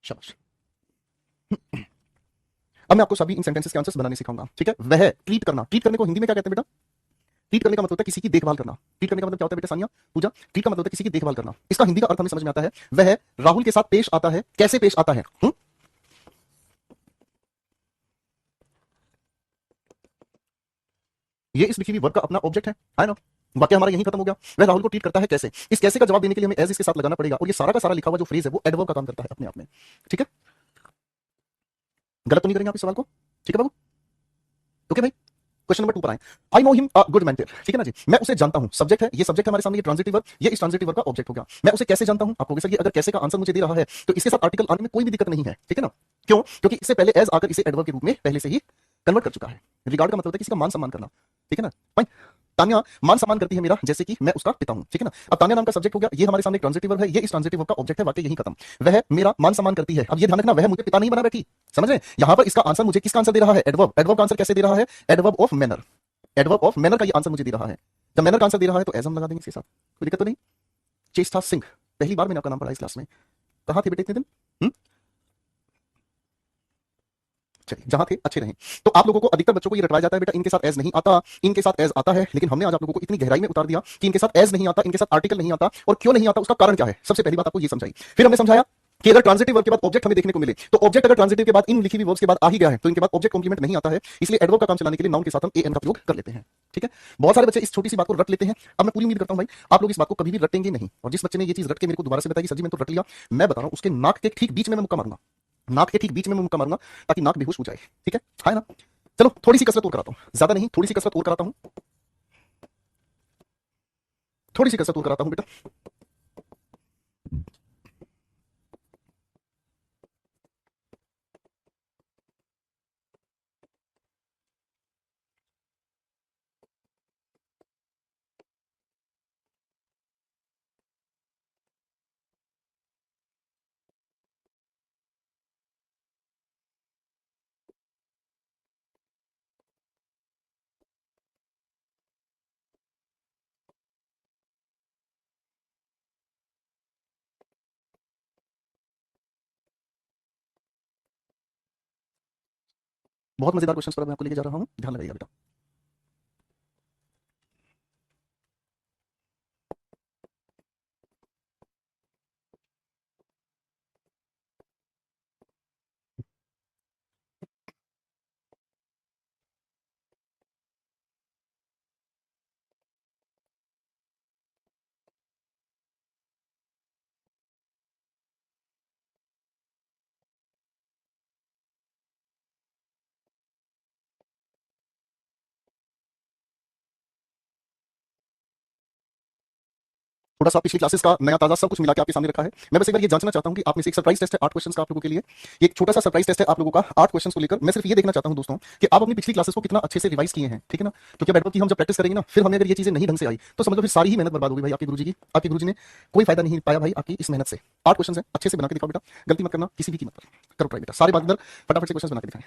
शाबाश। अब मैं आपको सभी इन सेंटेंसेस के आंसर्स बनाने सिखाऊंगा। ठीक है, वह ट्रीट करना, ट्रीट करने को हिंदी में क्या कहते हैं बेटा? ट्रीट करने का मतलब होता है किसी की देखभाल करना। ट्रीट करने का मतलब क्या होता है बेटा सानिया, पूजा? ट्रीट का मतलब होता है किसी की देखभाल करना। इसका हिंदी का अर्थ हमें समझ में आता है, वह राहुल के साथ पेश आता है। कैसे पेश आता है? ये इस लिखी हुई वर्ब का अपना ऑब्जेक्ट है ना? वाक्य हमारा यही खत्म हो गया। वह राहुल को ट्रीट करता है कैसे। इस कैसे का जवाब देने के लिए हमें एज इसके साथ लगाना पड़ेगा, और ये सारा का सारा लिखा हुआ जो फ्रेज है वो एडवर्ब का काम करता है अपने आप में। ठीक है, गलत तो नहीं करेंगे आप इस सवाल को? ठीक है बाबू, ओके भाई। क्वेश्चन नंबर 2 पर आए। I know him a good mentor. ठीक है ना जी, मैं उसे जानता हूं। सब्जेक्ट है, ये सब्जेक्ट है हमारे सामने, ये ट्रांजिटिव वर्ब, ये इस ट्रांजिटिव वर्ब का ऑब्जेक्ट हो गया। मैं उसे कैसे जानता हूं? आप कहोगे सर ये अगर कैसे का आंसर मुझे दे रहा है तो इसके साथ आर्टिकल आने में कोई भी दिक्कत नहीं है। ठीक है ना? क्यों? क्योंकि इससे पहले एज आकर इसे एडवर्ब के रूप में पहले से ही कन्वर्ट कर चुका है। रिगार्ड का मतलब होता है किसी का मान सम्मान करना। ठीक है ना? फाइन। तान्या मान सम्मान करती है मेरा, जैसे कि मैं उसका पिता हूं। ठीक है ना? अब तान्या नाम का सब्जेक्ट हो गया, ये हमारे सामने ट्रांजिटिव वर्ब है, ये इस ट्रांजिटिव वर्ब का ऑब्जेक्ट है। वाक्य यही खत्म। वह मेरा मान सम्मान करती है। अब ये ध्यान रखना, वह मुझे पिता नहीं बना बैठी। समझ रहे हैं? यहां पर इसका आंसर मुझे किसका आंसर दे रहा है? एडवर्ब। एडवर्ब का आंसर कैसे दे रहा है? Adverb of manner. Adverb of manner का ये आंसर मुझे दे रहा है। जब मैनर का आंसर दे रहा है तो एज हम लगा देंगे इसके साथ, कोई दिक्कत तो नहीं। चेष्टा सिंह, पहली बार मैंने आपका नाम पढ़ा इस क्लास में। कहां थे बेटे इतने दिन? चलिए जहां थे अच्छे रहें। तो आप लोगों को अधिकतर बच्चों को ये रटवाया जाता है बेटा इनके साथ एज नहीं आता, इनके साथ एज आता है। लेकिन हमने आज आप लोगों को इतनी गहराई में उतार दिया कि इनके साथ एज नहीं आता, इनके साथ आर्टिकल नहीं आता, और क्यों नहीं आता उसका कारण क्या है। सबसे पहली बात आपको ये समझाई। फिर हमने समझाया कि अगर ट्रांजिटिव वर्ब के बाद ऑब्जेक्ट हमें देखने को मिले, तो ऑब्जेक्ट अगर ट्रांजिटिव के बाद इन लिखी हुई वर्ब्स के बाद आ ही गया है तो इनके बाद ऑब्जेक्ट कॉम्प्लीमेंट नहीं आता है। इसलिए एडवर्ब का काम चलाने के लिए नाउन के साथ हम एन का प्रयोग कर लेते हैं। ठीक है, बहुत सारे बच्चे इस छोटी सी बात को रट लेते हैं। अब मैं पूरी उम्मीद करता हूं भाई आप लोग इस बात को कभी भी रटेंगे नहीं। और जिस बच्चे ने ये चीज रट के मेरे को दोबारा से बताई कि सर जी मैंने तो रट लिया, मैं बता रहा हूं उसके नाक के ठीक बीच में मैं मुक्का मारूंगा। नाक के ठीक बीच में मैं मुक्का मारूंगा ताकि नाक बेहोश हो जाए। ठीक है ना? चलो थोड़ी सी कसरत और कराता हूं, ज्यादा नहीं, थोड़ी सी कसरत और कराता हूं, थोड़ी सी कसरत और कराता हूं बेटा। बहुत मजेदार क्वेश्चन पर मैं आपको लेके जा रहा हूं, ध्यान लगाइएगा बेटा। थोड़ा सा पिछली क्लासेस का नया ताजा सब कुछ मिला के आपके सामने रखा है। मैं बस एक बार ये जांचना चाहता हूं कि आप में से एक सरप्राइज टेस्ट है 8 क्वेश्चंस का आप लोगों के लिए। ये एक छोटा सा सरप्राइज टेस्ट है आप लोगों का 8 क्वेश्चंस को लेकर। मैं सिर्फ ये देखना चाहता हूं दोस्तों कि आप अपनी पिछली क्लासेस को कितना अच्छे से रिवाइज किए हैं। ठीक है ना? क्योंकि बैठो कि हम जब प्रैक्टिस करेंगे ना, फिर हमें अगर ये चीजें नहीं ढंग से आई तो समझ लो फिर सारी ही मेहनत बर्बाद हो गई भाई आपके गुरुजी की। आपके गुरुजी ने कोई फायदा नहीं पाया भाई आपकी इस मेहनत से। 8 क्वेश्चंस है, अच्छे से बना के दिखाओ बेटा, गलती मत करना किसी भी कीमत पर। करो ट्राई बेटा, सारे बात अंदर फटाफट से क्वेश्चंस बना के दिखाएं।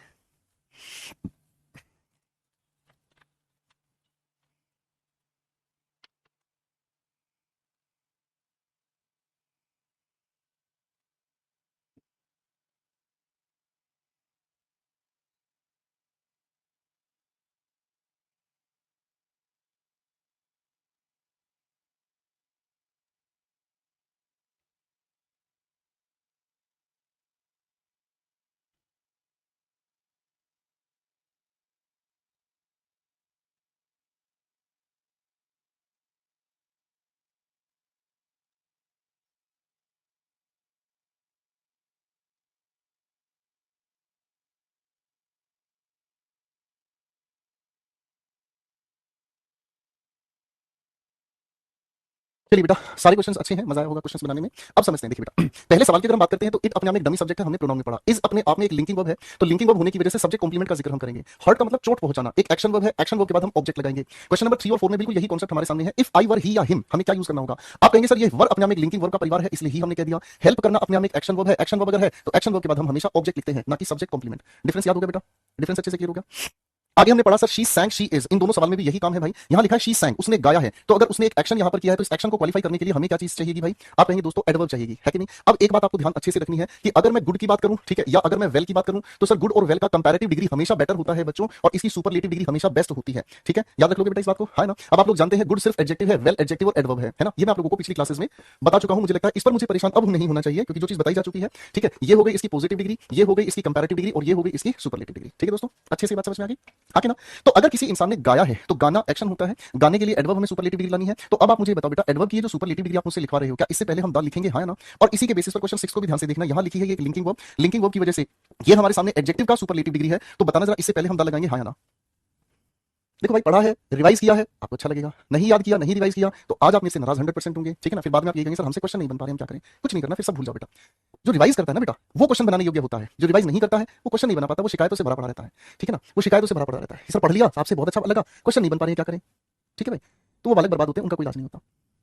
चलिए बेटा, सारे क्वेश्चंस अच्छे हैं, मजा आया होगा क्वेश्चंस बनाने में। अब समझते हैं, देखिए बेटा, पहले सवाल की अगर हम बात करते हैं तो इट अपने आप में एक डमी सब्जेक्ट है, हमने प्रोनाउन में पढ़ा। इज अपने आप में एक लिंकिंग वर्ब है, तो लिंकिंग वर्ब होने की वजह से सब्जेक्ट कॉम्प्लीमेंट का जिक्र हम करेंगे। हर्ट का मतलब चोट पहुंचाना, एक एक्शन वर्ब है, एक्शन वर्ब के बाद हम ऑब्जेक्ट लगाएंगे। क्वेश्चन नंबर 3 और 4 में बिल्कुल यही कॉन्सेप्ट हमारे सामने है। इफ आई वर ही या हिम, हमें क्या यूज करना होगा? आप कहेंगे सर ये वर्ब अपने आप में एक लिंकिंग वर्ब का परिवार है, इसलिए ही हमने कह दिया। हेल्प करना अपने आप में एक एक्शन वर्ब है, एक्शन वर्ब अगर है तो एक्शन वर्ब के बाद हम हमेशा ऑब्जेक्ट लिखते हैं, ना कि सब्जेक्ट कॉम्प्लीमेंट। डिफरेंस याद हो गया बेटा? डिफरेंस अच्छे से क्लियर हो गया? आगे हमने पढ़ा sir she sang she is, इन दोनों सवाल में भी यही काम है भाई। यहां लिखा है शी सैंग, उसने गाया है, तो अगर उसने एक एक्शन यहां पर किया है तो इस एक्शन को क्वालिफाई करने के लिए हमें क्या चीज चाहिए भाई? आप कहेंगे दोस्तों एडवर्ब चाहिए, है कि नहीं? अब एक बात आपको ध्यान अच्छे से रखनी है कि अगर मैं गुड की बात करूं, ठीक है, या अगर मैं वेल की बात करूं, तो सर गुड और वेल का कंपैरेटिव डिग्री हमेशा बेटर होता है बच्चों, और इसकी सुपरलेटिव डिग्री हमेशा बेस्ट होती है, ठीक है? याद रख लोगे बेटा इस बात को, है ना? अब आप लोग जानते हैं गुड सिर्फ एडजेक्टिव है, वेल एडजेक्टिव और एडवर्ब है ना? ये मैं आप लोगों को पिछली क्लासेस में बता चुका हूं। मुझे लगता है इस पर मुझे परेशान अब नहीं होना चाहिए, क्योंकि जो चीज बताई जा चुकी है, ठीक है, ये हो गई इसकी पॉजिटिव डिग्री, ये हो गई इसकी कंपैरेटिव डिग्री, और ये हो गई इसकी सुपरलेटिव डिग्री, ठीक है दोस्तों? अच्छे से बात समझ में आ गई, आगे ना? तो अगर किसी इंसान ने गाया है तो गाना एक्शन होता है, गाने के लिए एडवर्ब हमें सुपरलेटिव डिग्री लानी है। तो अब आप मुझे बताओ बेटा, एडवर्ब की ये जो सुपरलेटिव डिग्री आप मुझसे लिखवा रहे हो, क्या इससे पहले हम द लिखेंगे, हाँ या ना? और इसी के बेसिस पर क्वेश्चन 6 को भी ध्यान से देखना, यहां लिखी है ये लिंकिंग वर्ब, लिंकिंग वर्ब की वजह से ये हमारे सामने एडजेक्टिव का सुपरलेटिव डिग्री है। तो बताना जरा, इससे पहले हम द लगाएंगे, हाँ या ना? देखो भाई, पढ़ा है, रिवाइज किया है, आपको अच्छा लगेगा। नहीं याद किया, नहीं रिवाइज किया, तो आज आप मेरे से नाराज 100% होंगे, ठीक है ना? फिर बाद में आप ये कहेंगे सर हमसे क्वेश्चन नहीं बन पा रहे, हम क्या करें? कुछ नहीं करना, फिर सब भूल जाओ बेटा। जो रिवाइज करता है ना बेटा, वो क्वेश्चन बनाने योग्य होता है। जो रिवाइज नहीं करता है वो क्वेश्चन नहीं बना पाता, वो शिकायतों से भरा पड़ा रहता है, ठीक है ना? वो शिकायतों से भरा पड़ा रहता है, सर पढ़ लिया, आपसे बहुत अच्छा लगा, क्वेश्चन नहीं बन पा रहे, क्या करें? ठीक है भाई, तो वो बालक बर्बाद होते हैं, उनका कोई इलाज नहीं होता,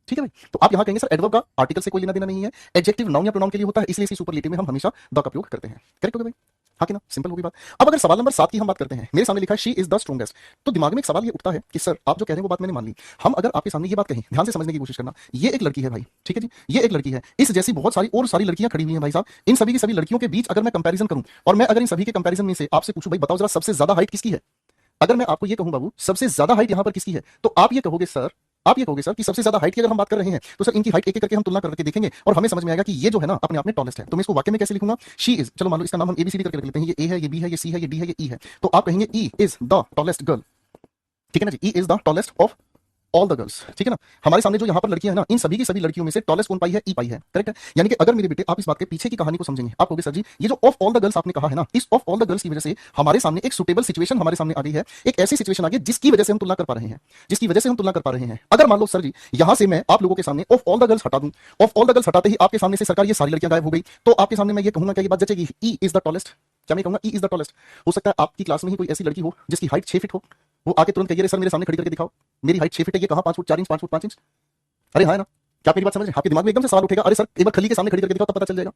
ठीक है भाई? तो आप यहां कहेंगे सर एडवर्ब का आर्टिकल से कोई लेना देना नहीं है, एडजेक्टिव नाउन या प्रोनाउन के लिए होता है, इसलिए इसकी सुपरलेटिव में हम हमेशा द का प्रयोग करते हैं। करेक्ट हो गया भाई? हाँ कि ना? सिंपल होगी बात। अब अगर सवाल नंबर 7 की हम बात करते हैं, मेरे सामने लिखा है शी इज द स्ट्रॉन्गेस्ट, तो दिमाग में एक सवाल ये उठता है कि सर आप जो कह रहे हैं वो बात मैंने मान ली, हम अगर आपके सामने ये बात कहें, ध्यान से समझने की कोशिश करना, ये एक लड़की है भाई, ठीक है जी, ये एक लड़की है, इस जैसी बहुत सारी और सारी लड़कियां खड़ी हुई हैं भाई साहब, इन सभी की सभी लड़कियों के बीच अगर मैं कंपैरिजन करूं, और मैं अगर इन सभी के कंपैरिजन में से आपसे पूछूं भाई बताओ जरा सबसे ज्यादा हाइट किसकी है? अगर मैं आपको ये कहूं बाबू सबसे ज्यादा हाइट यहां पर किसकी है, तो आप ये कहोगे सर, आप ये कहोगे सर कि सबसे ज्यादा हाइट की अगर हम बात कर रहे हैं तो सर इनकी हाइट एक एक करके हम तुलना करके देखेंगे और हमें समझ में आएगा कि ये जो है ना अपने आप में टॉलेस्ट है। तो मैं इसको वाक्य में कैसे लिखूंगा? शी इज, चलो मान लो इसका नाम हम एबीसीडी करके रख लेते हैं, ये ए है, ये बी है, ये सी है, ये डी है, ये ई है, तो आप कहेंगे E is the tallest girl, ठीक है ना जी? E is the tallest of all the girls, ठीक है ना? हमारे सामने जो यहाँ पर लड़कियां हैं ना, इन सभी की सभी लड़कियों में से टॉलेस्ट कौन पाई है? ई पाई है, करेक्ट है? यानी कि अगर मेरे बेटे आप इस बात के पीछे की कहानी को समझेंगे, आप कहोगे सर जी ये जो ऑफ ऑल द गर्ल्स आपने कहा है ना, इस ऑफ ऑल द गर्ल्स की वजह से हमारे सामने एक सुटेबल सिचुएशन हमारे सामने आ गई है, एक ऐसी सिचुएशन आ गई जिसकी वजह से हम तुलना कर पा रहे हैं, जिसकी वजह से हम तुलना कर पा रहे हैं। अगर मान लो सर जी यहां से मैं आप लोगों के सामने ऑफ ऑल द गर्ल्स हटा दूं, ऑफ ऑल द गर्ल्स हटाते ही आपके सामने से सरकार ये सारी लड़कियां गायब हो गई, तो आपके सामने मैं ये कहूंगा क्या ये बात जचेगी? ई इज द टॉलेस्ट, क्या मैं कहूंगा ई इज द टॉलेस्ट? हो सकता है आपकी क्लास में ही कोई ऐसी लड़की हो जिसकी हाइट 6 फीट हो, वो आके तुरंत कहिए सर मेरे सामने खड़ी करके दिखाओ मेरी हाइट 6 फीट है, ये कहां 5 फुट 4 इंच, 5 फुट 5 इंच? अरे हाँ ना? क्या आप मेरी बात समझ रहे हैं? आपके दिमाग में एकदम से सवाल उठेगा, अरे सर एक बार खली के सामने खड़ी करके दिखाओ तब पता चल जाएगा।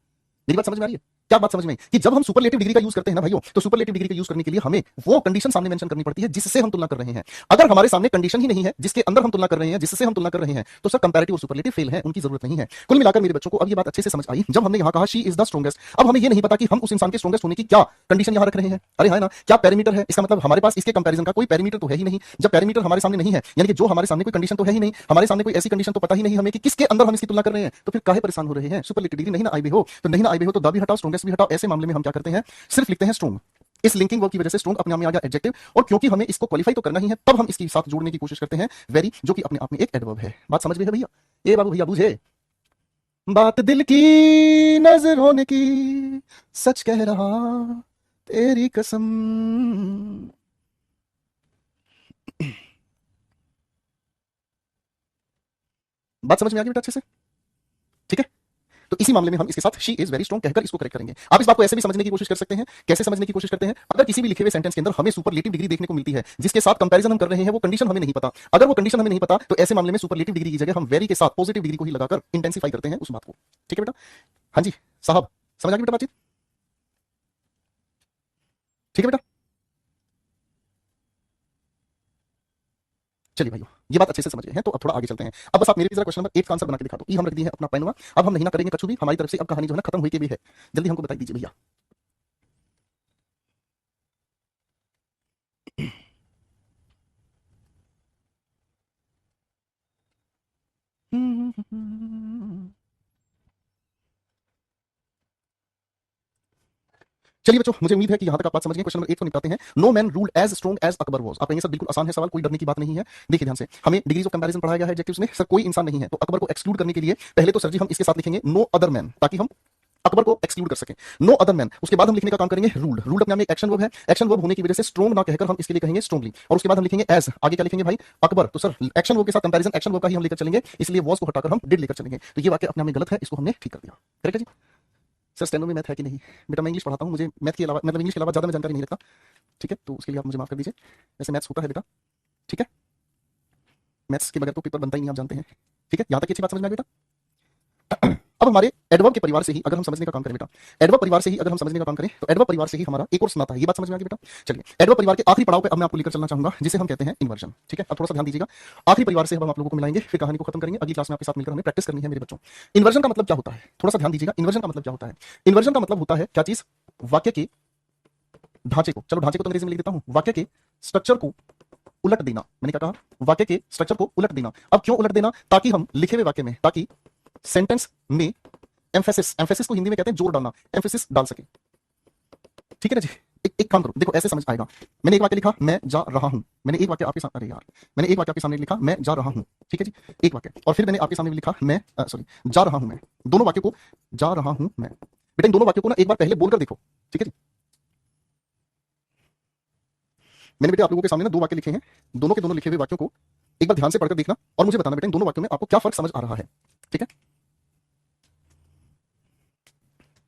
मेरी बात समझ में आ रही है? क्या बात समझ में आई कि जब हम सुपरलेटिव डिग्री का यूज करते हैं ना भाइयों, तो सुपरलेटिव डिग्री का यूज करने के लिए हमें वो कंडीशन सामने मेंशन करनी पड़ती है जिससे हम तुलना कर रहे हैं। अगर हमारे सामने कंडीशन ही नहीं है जिसके अंदर हम तुलना कर रहे हैं, जिससे हम तुलना कर रहे हैं, तो सर कंपैरेटिव और सुपरलेटिव फेल है, उनकी जरूरत नहीं है। कुल मिलाकर मेरे बच्चों को अब ये बात अच्छे से समझ आई जब हमने यहाँ कहा शी इज द स्ट्रॉन्गेस्ट। अब हमें ये नहीं पता कि हम उस इंसान के स्ट्रॉन्गेस्ट होने की क्या कंडीशन यहाँ रख रहे हैं। अरे है ना? क्या पैरामीटर है? इसका मतलब हमारे पास इसके कंपैरिजन का कोई पैरामीटर तो है ही नहीं। जब पैरामीटर हमारे सामने नहीं है, यानी कि जो हमारे सामने कोई कंडीशन तो है ही नहीं, हमारे सामने कोई ऐसी कंडीशन तो पता ही नहीं हमें कि किसके अंदर हम इसकी तुलना कर रहे हैं, तो फिर काहे परेशान हो रहे हैं? सुपरलेटिव डिग्री नहीं ना आई भी हो तो नहीं ना आई भी हो तो द भी हटाओ, स्ट्रॉन्गेस्ट भी हटाओ। ऐसे मामले में हम क्या करते हैं? सिर्फ लिखते हैं स्ट्रॉन्ग। इस लिंकिंग वर्ब की वजह से स्ट्रॉन्ग अपने आप में आ गया एडजेक्टिव, और क्योंकि हमें इसको क्वालिफाई तो करना ही है तब हम इसके साथ जोड़ने की कोशिश करते हैं वेरी, जो कि अपने आप में एक एडवर्ब है। बात समझ में है भैया? ए बाबू भैया बुझे बात दिल की नजर होने की, सच कह रहा तेरी कसम। बात समझ में आ गई बेटा अच्छे से? ठीक है, तो इसी मामले में हम इसके साथ शी इज वेरी स्ट्रॉन्ग कहकर इसको करेक्ट करेंगे। आप इस बात को ऐसे भी समझने की कोशिश कर सकते हैं। कैसे समझने की कोशिश करते हैं? अगर किसी भी लिखे हुए सेंटेंस के अंदर हमें सुपरलेटिव डिग्री देखने को मिलती है जिसके साथ कंपैरिजन हम कर रहे हैं, वो कंडीशन हमें नहीं पता, अगर वो कंडीशन हमें नहीं पता तो ऐसे मामले में सुपरलेटिव डिग्री की जगह हम वेरी के साथ पॉजिटिव डिग्री को ही लगाकर इंटेंसिफाई करते हैं उस बात को। ठीक है बेटा? हाँ जी साहब, समझ आ गई बेटा बातचीत? ठीक है बेटा? चलिए भाइयों, ये बात अच्छे से समझ गए हैं, तो अब थोड़ा आगे चलते हैं। अब बस आप मेरे भी जरा क्वेश्चन नंबर 8 का आंसर बना के दिखा दो। ई हम रख दिए हैं अपना पेन हुआ, अब हम नहीं ना करेंगे कछु भी, हमारी तरफ से अब कहानी जो है ना खत्म हुई के भी है। जल्दी हमको बताई दीजिए भैया। चलिए बच्चों, मुझे उम्मीद है कि यहां तक आप बात समझ गए। क्वेश्चन नंबर 8 को निपटाते हैं। No man ruled as strong as Akbar was. आप कहेंगे सर बिल्कुल आसान है सवाल, कोई डरने की बात नहीं है। देखिए ध्यान से, हमें डिग्रीज ऑफ कंपैरिजन पढ़ाया गया है एडजेक्टिव्स में। सर कोई इंसान नहीं है तो अकबर को एक्सक्लूड करने के लिए पहले तो सर जी हम इसके साथ लिखेंगे नो अदर मैन, ताकि हम अकबर को एक्सक्लूड कर सके, नो अदर मैन। उसके बाद हम लिखने का काम करेंगे रूल्ड। रूल्ड अपने आप में एक एक्शन वर्ब है, एक्शन वर्ब होने की वजह से स्ट्रॉन्ग ना कहकर हम इसके लिए कहेंगे स्ट्रॉन्गली। और उसके बाद हम लिखेंगे एज, आगे क्या लिखेंगे भाई, अकबर। तो सर एक्शन वर्ब के साथ कंपैरिजन एक्शन वर्ब का ही हम लेकर चलेंगे, इसलिए वॉज को हटाकर हम डिड लेकर चलेंगे। तो ये वाक्य अपने आप में गलत है, इसको हमने ठीक कर दिया। करेक्ट है जी। सर स्टेनो में मैथ है कि नहीं? बेटा मैं इंग्लिश पढ़ाता हूँ, मुझे मैथ के अलावा मतलब इंग्लिश के अलावा ज्यादा मैं जानकारी नहीं रखता, ठीक है, तो उसके लिए आप मुझे माफ कर दीजिए। वैसे मैथ्स होता है बेटा, ठीक है, मैथ्स के बगैर तो पेपर बनता ही नहीं, आप जानते हैं, ठीक है। यहां तक अच्छी बात समझ में आ गई बेटा। अब हमारे एडवर्ब के परिवार से ही अगर हम समझने का काम करें बेटा, एडवर्ब परिवार से ही अगर हम समझने का काम करें तो एडवर्ब परिवार से ही हमारा एक और सुनाता है, ये बात समझ में आ गई बेटा। चलिए एडवर्ब परिवार के आखिरी पड़ाव पे अब मैं आपको लेकर चलना चाहूंगा, जिसे हम कहते हैं इन्वर्जन, ठीक है। अब थोड़ा सा ध्यान दीजिएगा, आखिरी परिवार से हम आप लोगों को मिलाएंगे, फिर कहानी को खत्म करेंगे। अगली क्लास में आपके साथ मिलकर हमें प्रैक्टिस करनी है मेरे बच्चों। इन्वर्जन का मतलब क्या होता है, थोड़ा सा ध्यान दीजिएगा। इन्वर्जन का मतलब क्या होता है? इन्वर्जन का मतलब होता है क्या चीज, वाक्य के ढांचे को, चलो ढांचे को तो अंग्रेजी में लिख देता हूं, वाक्य के स्ट्रक्चर को उलट देना। मैंने क्या कहा, वाक्य के स्ट्रक्चर को उलट देना। अब क्यों उलट देना? ताकि हम लिखे हुए वाक्य में, ताकि सेंटेंस में एम्फेसिस, एम्फेसिस को हिंदी में कहते हैं जोर डालना, एम्फेसिस डाल सके, ठीक है ना जी। एक काम करो, देखो ऐसे समझ आएगा। मैंने एक वाक्य लिखा, मैं जा रहा हूं। मैंने एक वाक्य आपके सामने, अरे यार, मैंने एक वाक्य आपके सामने लिखा, मैं जा रहा हूं, ठीक है जी, एक वाक्य। और फिर मैंने आपके सामने भी लिखा, मैं सॉरी, जा रहा हूं मैं। दोनों वाक्यों को, जा रहा हूं मैं, बेटा इन दोनों वाक्यों को ना एक बार पहले बोलकर देखो, ठीक है जी। मैंने बेटे आप लोगों के सामने ना दो वाक्य लिखे हैं, दोनों के दोनों लिखे हुए वाक्यों को एक बार ध्यान से पढ़कर देखना और मुझे बताना बेटा इन दोनों वाक्यों में आपको क्या फर्क समझ आ रहा है, ठीक है।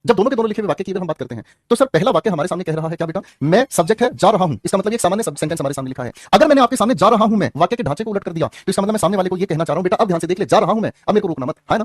जब दोनों के दोनों लिखे हुए वाक्य की अगर हम बात करते हैं तो सर पहला वाक्य हमारे सामने कह रहा है क्या बेटा, मैं सब्जेक्ट है, जा रहा हूं। इसका मतलब एक सामान्य सेंटेंस हमारे सामने लिखा है। अगर मैंने आपके सामने जा रहा हूं मैं वाक्य के ढांचे को उलट कर दिया तो इसका मतलब मैं सामने वाले को यह कहना चाह रहा हूं, बेटा अब ध्यान से देख ले, जा रहा हूं मैं, अब मेरे को रोकना मत, है ना।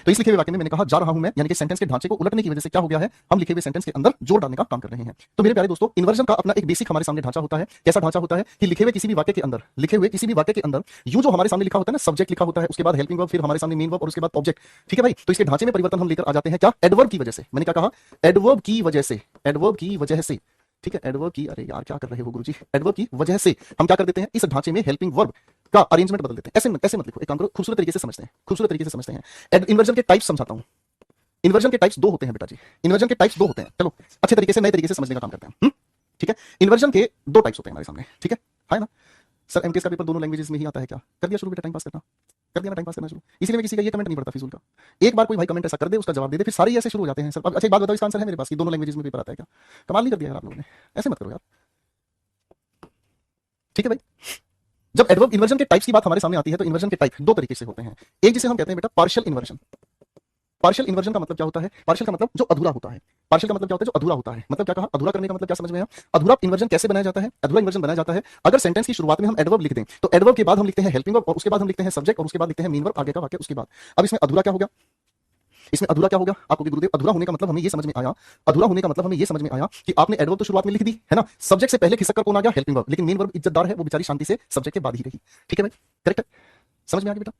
तो इस लिखे हुए वाक्य में मैंने कहा जा रहा हूं मैं, यानी कि सेंटेंस के ढांचे को उलटने की वजह से क्या हो गया है, हम लिखे हुए सेंटेंस के अंदर जोर डालने का काम कर रहे हैं। तो मेरे प्यारे दोस्तों, इन्वर्जन का अपना एक बेसिक हमारे सामने ढांचा होता है। कैसा ढांचा होता है कि लिखे हुए किसी भी वाक्य के अंदर, लिखे हुए किसी भी वाक्य के अंदर यूं जो हमारे सामने लिखा होता है ना, सब्जेक्ट लिखा होता है, उसके बाद हेल्पिंग वर्ब, फिर हमारे सामने मेन वर्ब और उसके बाद ऑब्जेक्ट, ठीक है भाई। तो इसके ढांचे में परिवर्तन हम लेकर आ जाते हैं क्या, एडवर्ब की वजह से। मैंने क्या कहा, एडवर्ब की वजह से, एडवर्ब की वजह से, ठीक है, एडवर्ब की, अरे यार क्या कर रहे हो गुरुजी, एडवर्ब की वजह से हम क्या कर देते हैं, इस ढांचे में हेल्पिंग वर्ब का अरेंजमेंट बदल देते हैं। ऐसे मत लिखो, एक काम करो, खूबसूरत तरीके से समझते हैं, खूबसूरत तरीके से समझते हैं। इन्वर्जन के टाइप समझाता हूं। इन्वर्जन के टाइप्स दो होते हैं बेटा जी, इन्वर्जन के टाइप्स दो होते हैं। चलो अच्छे तरीके से नए तरीके से समझने का काम करते हैं, ठीक है। इन्वर्जन के दो टाइप्स होते हैं हमारे सामने, ठीक है ना। सर एमकेएस का पेपर दोनों लैंग्वेजेस में ही आता है क्या? कर दिया शुरू बेटा, टाइम पास करना, कर दिया ना टाइम पास करना शुरू। इसीलिए मैं किसी का ये कमेंट नहीं पढ़ता फिजूल का। एक बार कोई भाई कमेंट ऐसा कर दे, उसका जवाब दे दे, फिर सारे ऐसे शुरू हो जाते हैं। सर अब अच्छा एक बात बताओ, इसका आंसर है मेरे पास कि दोनों लैंग्वेजेस में पेपर आता है क्या? कमाल नहीं कर दिया यार आप लोगों ने, ऐसे मत करो यार, ठीक है भाई। जब एडवर्ब इन्वर्जन के टाइप्स की बात हमारे सामने आती है तो इन्वर्जन के टाइप दो तरीके से होते हैं। एक जिसे हम कहते हैं बेटा पार्शियल इन्वर्जन। पार्शियल इन्वर्जन का मतलब क्या होता है, पार्शियल का मतलब जो अधूरा होता है, पार्शियल का मतलब क्या होता है, जो अधूरा होता है। मतलब क्या कहा, अधूरा करने का मतलब क्या समझ में आया। अधूरा इन्वर्जन कैसे बनाया जाता है, अधूरा इन्वर्जन बनाया जाता है अगर सेंटेंस की शुरुआत में हम एडवर्ब लिख दें तो एडवर्ब के बाद हम लिखते हैं हेल्पिंग वर्ब और उसके बाद हम लिखते हैं सब्जेक्ट और उसके बाद लिखते हैं मेन वर्ब, आगे का वाक्य उसके बाद। अब इसमें अधूरा क्या हो गया, इसमें अधूरा क्या होगा आपको भी गुरुदेव, अधूरा होने का मतलब हमें ये समझ में आया, अधूरा होने का मतलब हमें ये समझ में आया कि आपने एडवर्ब तो शुरुआत में लिख दी है ना, सब्जेक्ट से पहले खिसक कर कौन आ गया, हेल्पिंग वर्ब, लेकिन मेन वर्ब इज्जतदार है, वो बेचारी शांति से सब्जेक्ट के बाद ही रही, ठीक है भाई, करेक्ट है, समझ में आ गया बेटा,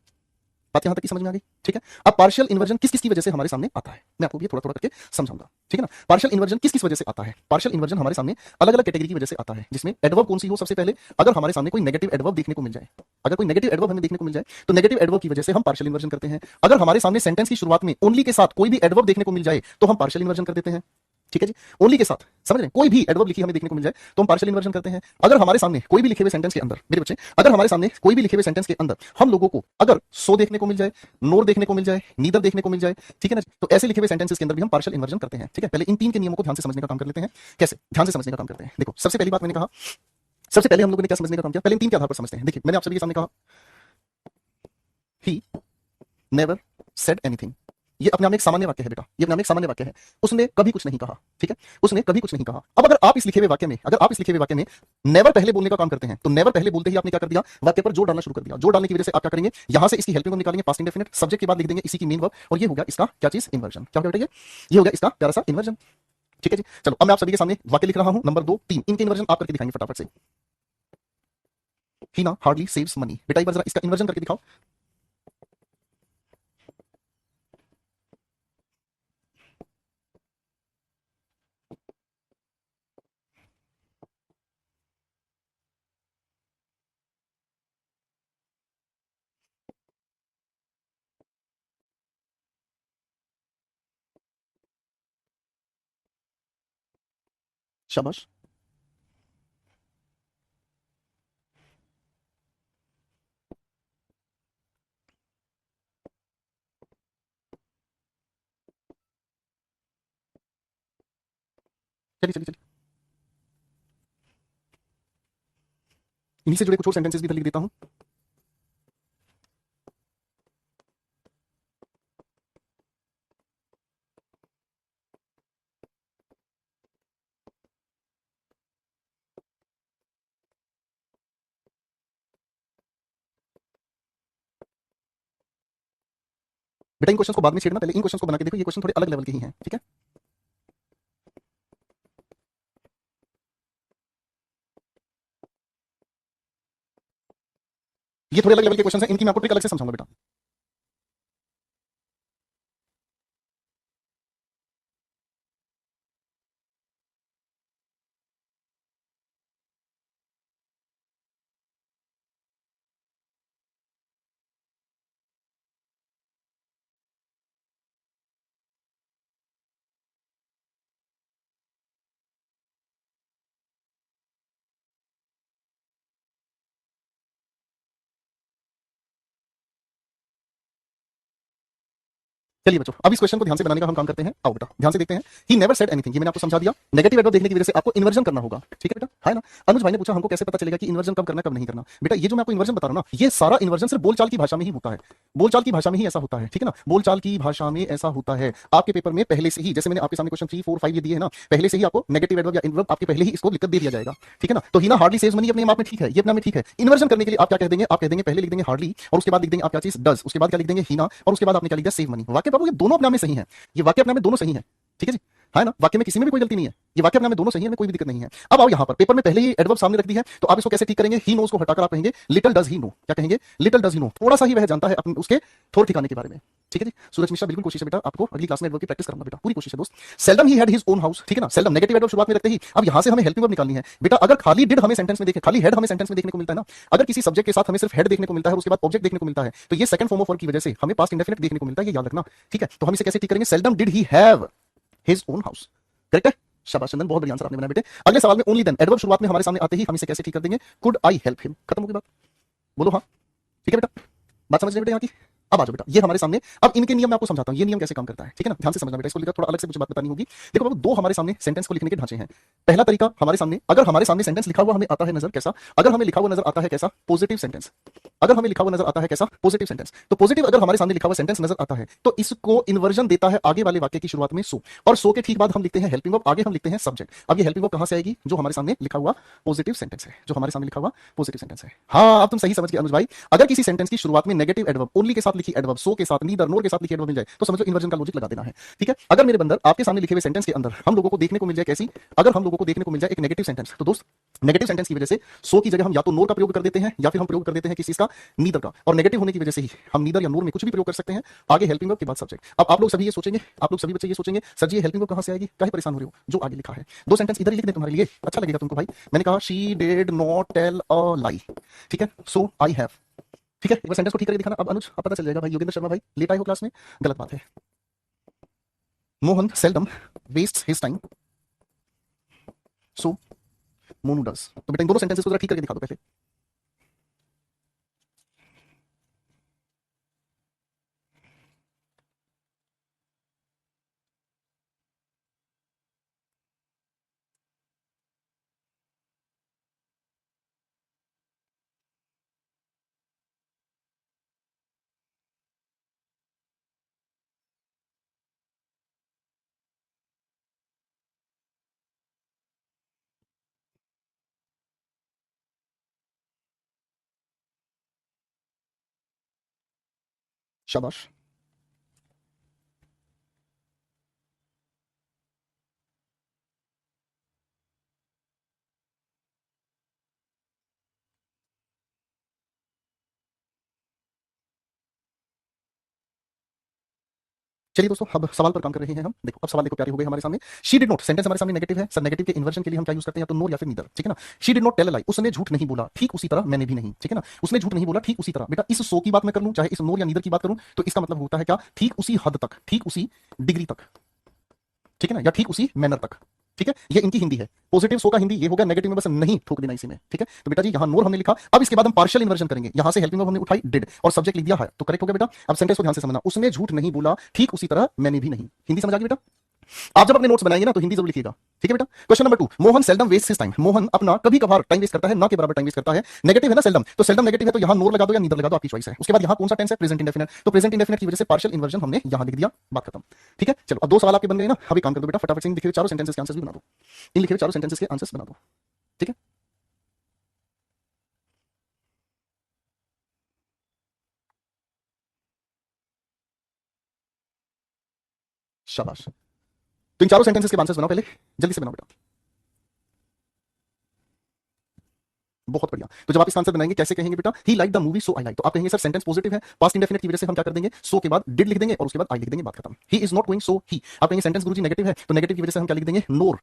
बात यहां तक की समझ में आ गई, ठीक है। अब पार्शियल इन्वर्जन किस किस की वजह से हमारे सामने आता है, मैं आपको ये थोड़ा थोड़ा करके समझाऊंगा, ठीक है ना। पार्शियल इन्वर्जन किस किस वजह से आता है, पार्शियल इन्वर्जन हमारे सामने अलग अलग कैटेगरी की वजह से आता है, जिसमें एडवर्ब कौन सी हो, सबसे पहले अगर हमारे सामने कोई नेगेटिव एडवर्ब देखने को मिल जाए, अगर कोई नेगेटिव एडवर्ब हमें देखने को मिल जाए तो नेगेटिव एडवर्ब की वजह से हम पार्शियल इन्वर्जन करते हैं। अगर हमारे सामने सेंटेंस की शुरुआत में ओनली के साथ कोई भी एडवर्ब देखने को मिल जाए तो हम पार्शियल इन्वर्जन कर देते हैं, ठीक है जी, ओनली के साथ, समझ रहे हैं, कोई भी एडवर्ब लिखी हमें देखने को मिल जाए तो हम पार्शियल इन्वर्जन करते हैं। अगर हमारे सामने कोई भी लिखे हुए सेंटेंस के अंदर, मेरे बच्चे, अगर हमारे सामने कोई भी लिखे हुए सेंटेंस के अंदर हम लोगों को अगर सो देखने को मिल जाए, नोर देखने को मिल जाए, नीदर देखने को मिल जाए, ठीक है ना, तो ऐसे लिखे हुए सेंटेंसेस के अंदर भी हम पार्शियल इन्वर्जन करते हैं, ठीक है। पहले इन तीन के नियमों को ध्यान से समझने का काम कर लेते हैं, कैसे ध्यान से समझने का काम करते हैं। देखो सबसे पहली बात मैंने कहा, सबसे पहले हम लोगों ने क्या समझने का काम किया, पहले इन तीन के आधार पर समझते हैं। देखिए मैंने आप सभी के सामने कहा, ही नेवर सेड एनीथिंग, ये अपने आप में एक सामान्य वाक्य है बेटा, ये अपने आप में एक सामान्य वाक्य है, उसने कभी कुछ नहीं कहा, ठीक है, उसने कभी कुछ नहीं कहा। अब अगर आप इस लिखे हुए वाक्य में, अगर आप इस लिखे हुए वाक्य में नेवर पहले बोलने का काम करते हैं तो नेवर पहले बोलते ही आपने क्या कर दिया, वाक्य पर जोर डालना शुरू कर दिया। जोर डालने की वजह से आप क्या करेंगे, यहां से इसकी हेल्पिंग वर्ब निकालेंगे, पास्ट इंडेफिनिट, सब्जेक्ट के बाद लिख देंगे इसी की मेन वर्ब, और ये हो गया इसका क्या चीज, इन्वर्जन। क्या हो गया बेटा, ये हो गया इसका प्यारा सा इन्वर्जन, ठीक है जी। चलो अब मैं आप सभी के सामने वाक्य लिख रहा हूं, नंबर 2 3, इनके इन्वर्जन आप करके दिखाएंगे फटाफट से। ही ना हार्डली सेव्स मनी, बेटा एक बार जरा इसका इन्वर्जन करके दिखाओ। शाबाश, चलिए चलिए चलिए, इन्हीं से जुड़े कुछ और सेंटेंसेस भी इधर लिख देता हूं। बेटा इन क्वेश्चंस को बाद में छेड़ना, पहले इन क्वेश्चंस को बना के देखो, ये क्वेश्चन थोड़े अलग लेवल के ही हैं, ठीक है। ये थोड़े अलग लेवल के क्वेश्चंस हैं, इनकी मैं आपको ट्रिक अलग से समझाऊंगा बेटा। चलिए बच्चों, अब इस क्वेश्चन को ध्यान से बनाने का हम काम करते हैं। आओ बेटा ध्यान से देखते हैं। ही नेवर सेड एनीथिंग, ये मैंने आपको समझा दिया। नेगेटिव एडवर्ब देखने की वजह से आपको इन्वर्जन करना होगा, ठीक है बेटा, है ना। अनुज भाई ने पूछा हमको कैसे पता चलेगा कि इन्वर्जन कब करना कब नहीं करना। बेटा ये जो मैं आपको इन्वर्जन बता रहा हूं ना, ये सारा इन्वर्जन सिर्फ बोलचाल की भाषा में ही होता है, बोलचाल की भाषा में ही ऐसा होता है, ठीक है ना। बोलचाल की भाषा में ऐसा होता है। आपके पेपर में पहले से ही, जैसे मैंने आपके सामने क्वेश्चन 3 4 5 ये दिए है ना, पहले से ही आपको नेगेटिव एडवर्ब या इन्वर्ब आपके पहले ही इसको लिखकर दे दिया जाएगा, ठीक है ना। तो हिना हार्डली सेव्स मनी अपने आप में ठीक है, ये अपने आप में ठीक है। इन्वर्जन करने के लिए आप क्या कह देंगे, आप कह देंगे पहले लिख देंगे हार्डली और उसके बाद लिख देंगे आप क्या चीज डज, उसके बाद क्या लिख देंगे हिना और उसके बाद आपने क्या लिख दिया सेव मनी। वाक्य बाबू ये दोनों अपने आप में सही है, ये वाक्य अपने आप में दोनों सही है, ठीक है जी, है ना। वाक्य में किसी में भी कोई गलती नहीं है, ये वाक्य अपने आप में दोनों सही है, में कोई भी दिक्कत नहीं है। अब आओ यहाँ पर पेपर में पहले ही एडवर्ब सामने रख दी है, तो आप इसको कैसे ठीक करेंगे। ही नोस को हटाकर आप कहेंगे लिटिल डज ही नो, क्या कहेंगे लिटिल डज ही नो, थोड़ा सा ही वह जानता है अपने उसके थोड़ ठिकाने के बारे में, ठीक है जी। सूरज मिश्रा बिल्कुल कोशिश है बेटा, आपको अगली क्लास में एडवर्ब की प्रैक्टिस करना बेटा, पूरी कोशिश है दोस्त। Seldom he had his own house, ठीक है ना। सेल्डम नेगेटिव एडवर्ब शुरुआत में रखते ही, अब यहां से हमें हेल्पिंग वर्ब निकालनी है बेटा। अगर खाली डिड हमें सेंटेंस में देखे, खाली हेड हमें सेंटेंस में देखने को मिलता है ना, अगर किसी सब्जेक्ट के साथ हमें सिर्फ हेड देखने को मिलता है और उसके बाद ऑब्जेक्ट देखने को मिलता है, तो ये सेकंड फॉर्म ऑफ वर्ब की वजह से हमें पास्ट इंडेफिनिट देखने को मिलता है, ये याद रखना, ठीक है। तो हम इसे कैसे ठीक करेंगे, seldom did he have his own house, correct है। शाबाश चंदन, बहुत बढ़िया आंसर आपने बनाया बेटे। अगले सवाल में ओनली देन एडवर्ब शुरुआत में हमारे सामने आते ही हम इसे कैसे ठीक कर देंगे, कुड आई हेल्प हिम, खत्म हो गई बात, बोलो हाँ, ठीक है बेटा, बात समझ रहे बेटा यहाँ की। अब आ जाओ बेटा, ये हमारे सामने, अब इनके नियम मैं आपको समझाता हूं, ये नियम कैसे काम करता है, ठीक है ना। ध्यान से समझना बेटा, इसको लेकर थोड़ा अलग से मुझे बात बतानी होगी। देखो बाबू, दो हमारे सामने सेंटेंस को लिखने के ढांचे हैं। पहला तरीका हमारे सामने, अगर हमारे सामने सेंटेंस लिखा हुआ हमें आता है नजर कैसा, अगर हमें लिखा हुआ नजर आता है कैसा पॉजिटिव सेंटेंस, अगर हमें लिखा हुआ नजर आता है कैसा पॉजिटिव सेंटेंस, तो पॉजिटिव अगर हमारे सामने लिखा हुआ सेंटेंस नजर आता है तो इसको इन्वर्जन देता है आगे वाले वाक्य की शुरुआत में सो, और सो के ठीक बाद हम लिखते हैं हेल्पिंग वर्ब, आगे हम लिखते हैं सब्जेक्ट। अब ये हेल्पिंग वर्ब कहां से आएगी, जो हमारे सामने लिखा हुआ पॉजिटिव सेंटेंस है, जो हमारे सामने लिखा हुआ पॉजिटिव सेंटेंस है। हाँ अब तुम सही समझ गए अनुज भाई, अगर किसी सेंटेंस की शुरुआत में नेगेटिव एडवर्ब ओनली के साथ लिखी एडवर्ब, सो के साथ, नीदर, नोर के साथ लिखी एडवर्ब मिल जाए तो समझो इन्वर्जन का लॉजिक लगा देना है, ठीक है। अगर मेरे बंदर आपके सामने लिखे हुए सेंटेंस के अंदर हम लोगों को देखने को मिल जाए कैसी, अगर हम लोगों को देखने को मिल जाए एक नेगेटिव सेंटेंस, तो दोस्त नेगेटिव सेंटेंस की वजह से सो की जगह हम या तो नोर का प्रयोग कर देते हैं या फिर हम प्रयोग कर देते हैं किसी का नीदर का, और नेगेटिव होने की वजह से ही हम नीदर या नोर में कुछ भी प्रयोग कर सकते हैं, आगे हेल्पिंग वर्ब के बाद सब्जेक्ट। अब आप लोग सभी ये सोचेंगे, आप लोग सभी बच्चे ये सोचेंगे सर जी ये हेल्पिंग वर्ब कहां से आएगी, काहे परेशान हो रहे हो, जो आगे लिखा है दो सेंटेंस इधर ही लिख दे तुम्हारे लिए, अच्छा लगेगा तुमको भाई। मैंने कहा she did not tell a lie, ठीक है, सो आई हैव, ठीक है। एक बार सेंटेंस को ठीक करके दिखाना। अब अनुज अब पता चल जाएगा भाई, योगेंद्र शर्मा भाई लेट आए हो क्लास में, गलत बात है। Mohan seldom wastes his time, so Monu does। तो बेटा इन दोनों सेंटेंसेस को जरा ठीक करके दिखा दो पहले। शाबाश, चलिए दोस्तों अब सवाल पर काम कर रहे हैं हम। देखो अब सवाल देखो प्यारे हो गए हमारे सामने। शी डिड नॉट, सेंटेंस हमारे सामने नेगेटिव है सर, नेगेटिव के इन्वर्जन के लिए हम क्या यूज करते हैं, या तो नोर या फिर नीदर, ठीक है ना। She did not tell a lie, उसने झूठ नहीं बोला, ठीक उसी तरह मैंने भी नहीं, ठीक है ना। उसने झूठ नहीं बोला ठीक उसी तरह, बेटा इस सो की बात मैं कर लूं चाहे इस नोर या नीदर की बात करूं, तो इसका मतलब होता है क्या, ठीक उसी हद तक, ठीक उसी डिग्री तक, ठीक है ना, या ठीक उसी मैनर तक, ठीक है। ये इनकी हिंदी है, पॉजिटिव सो का हिंदी ये होगा, नेगेटिव में बस नहीं ठोक देना इसी में, ठीक है। तो बेटा जी यहाँ नोर हमने लिखा, अब इसके बाद हम पार्शियल इन्वर्जन करेंगे, यहाँ से हेल्पिंग वर्ब हमने उठाई डिड और सब्जेक्ट लिख दिया है, तो करेक्ट हो गया बेटा। अब सेंटेंस को ध्यान से समझना, उसने झूठ नहीं बोला ठीक उसी तरह मैंने भी नहीं, हिंदी समझ आ गई बेटा। आप जब अपने नोट्स बनाएंगे ना तो हिंदी जरूर लिखिएगा, ठीक है बेटा। Question number 2, Mohan seldom waste his time. Mohan अपना कभी कभार टाइम वेस्ट करता है, ना के बराबर टाइम वेस्ट करता है। नेगेटिव है ना सेल्डम, तो सेल्डम नेगेटिव है तो यहां नोर लगा दो या नीदर लगा दो, आपकी चॉइस है। उसके बाद यहां कौन सा टेंस है, प्रेजेंट इंडेफिनिट, तो प्रेजेंट इंडेफिनिट की वजह से पार्शियल इन्वर्जन हमने यहां लिख दिया, बात खत्म। ठीक है, चलो अब दो सवाल आपके बन गए ना। अभी काम कर दो बेटा, फटाफट से इन लिखे हुए चारों सेंटेंसेस के आंसर्स भी बना दो। इन लिखे हुए चारों सेंटेंसेस के आंसर्स बना दो, ठीक है। शाबाश, तो इन चारों सेंटेंसेस के आंसर्स बनाओ पहले, जल्दी से बनाओ बेटा। बहुत बढ़िया। तो जब आप इसका आंसर बनाएंगे कैसे कहेंगे बेटा, he like the movie so I like, तो आप कहेंगे सर सेंटेंस पॉजिटिव है, पास्ट इंडेफिनिट की वजह से हम क्या कर देंगे, सो के बाद डिड लिख देंगे और उसके बाद आई लिख देंगे, बात खत्म। He is not going so he, आप कहेंगे सेंटेंस गुरुजी नेगेटिव है, तो नेगेटिव की वजह से हम क्या लिख देंगे, नोर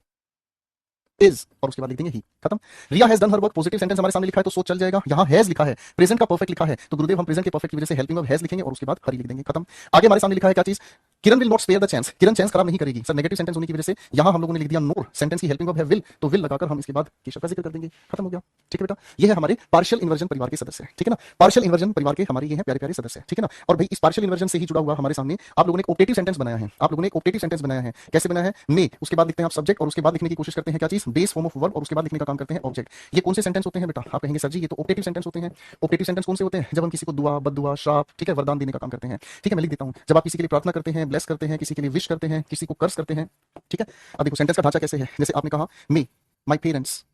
इज, और उसके बाद लिख देंगे ही, खत्म। Riya has done her work, positive sentence हमारे सामने लिखा है तो सो चल जाएगा। यहां हैज लिखा है, प्रेजेंट का परफेक्ट लिखा है, तो गुरुदेव हम प्रेजेंट के परफेक्ट की वजह से हेल्पिंग वर्ब हैज लिखेंगे और उसके बाद हरी लिख देंगे, खत्म। आगे हमारे सामने लिखा है क्या चीज, Kiran will not spare the chance, Kiran chance खराब नहीं करेगी। सर नेगेटिव सेंटेंस होने की वजह से यहां हम लोगों ने लिख दिया नोर, सेंटेंस की हेल्पिंग वर्ब है विल, तो विल लगाकर हम इसके बाद केशव का जिक्र कर देंगे, खत्म हो गया, ठीक है बेटा। ये है हमारे पार्शियल इन्वर्जन परिवार के सदस्य, ठीक है ना। पार्शियल इन्वर्जन परिवार के हमारे ये हैं प्यारे प्यारे सदस्य, ठीक है ना। और भाई इस पार्शियल इन्वर्जन से ही जुड़ा हुआ हमारे सामने आप लोगों ने ऑप्टेटिव सेंटेंस बनाया है, आप लोगों ने ऑप्टेटिव सेंटेंस बनाया है, कैसे बनाया है, मे, उसके बाद लिखते हैं आप सब्जेक्ट और उसके बाद लिखने की कोशिश करते हैं क्या चीज, बेस फॉर्म ऑफ वर्ब, और उसके बाद लिखने का काम करते हैं ऑब्जेक्ट। ये कौन से सेंटेंस होते हैं बेटा, आप कहेंगे सर जी ये तो ऑप्टेटिव सेंटेंस होते हैं। ऑप्टेटिव सेंटेंस कौन से होते हैं, जब हम किसी को दुआ, बद्दुआ, श्राप, ठीक है, वरदान देने का काम करते हैं, ठीक है। मैं लिख देता हूं, जब आप किसी के लिए प्रार्थना करते हैं, ब्लेस करते हैं, किसी के लिए विश करते हैं, किसी को कर्ज करते हैं, ठीक है। अब देखो सेंटेंस का ढांचा कैसे है, जैसे आपने कहा मे माय पेरेंट्स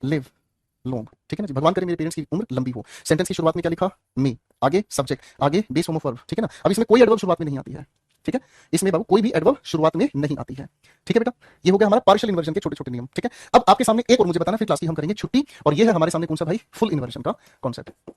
लिव लॉन्ग, ठीक है ना जी, भगवान करे मेरे पेरेंट्स की उम्र लंबी हो। सेंटेंस की शुरुआत में क्या लिखा, मे, आगे सब्जेक्ट, आगे बेस फॉर्म ऑफ वर्ब, ठीक है ना। अब इसमें कोई एडवर्ब शुरुआत में नहीं आती है, ठीक है, इसमें बाबू कोई भी एडवर्ब शुरुआत में नहीं आती है, ठीक है बेटा। ये हो गया हमारा पार्शियल इन्वर्जन के छोटे छोटे नियम, ठीक है। अब आपके सामने एक और मुझे बताना, फिर क्लास की हम करेंगे छुट्टी, और ये है हमारे सामने कौन सा भाई, फुल इन्वर्जन का कॉन्सेप्ट।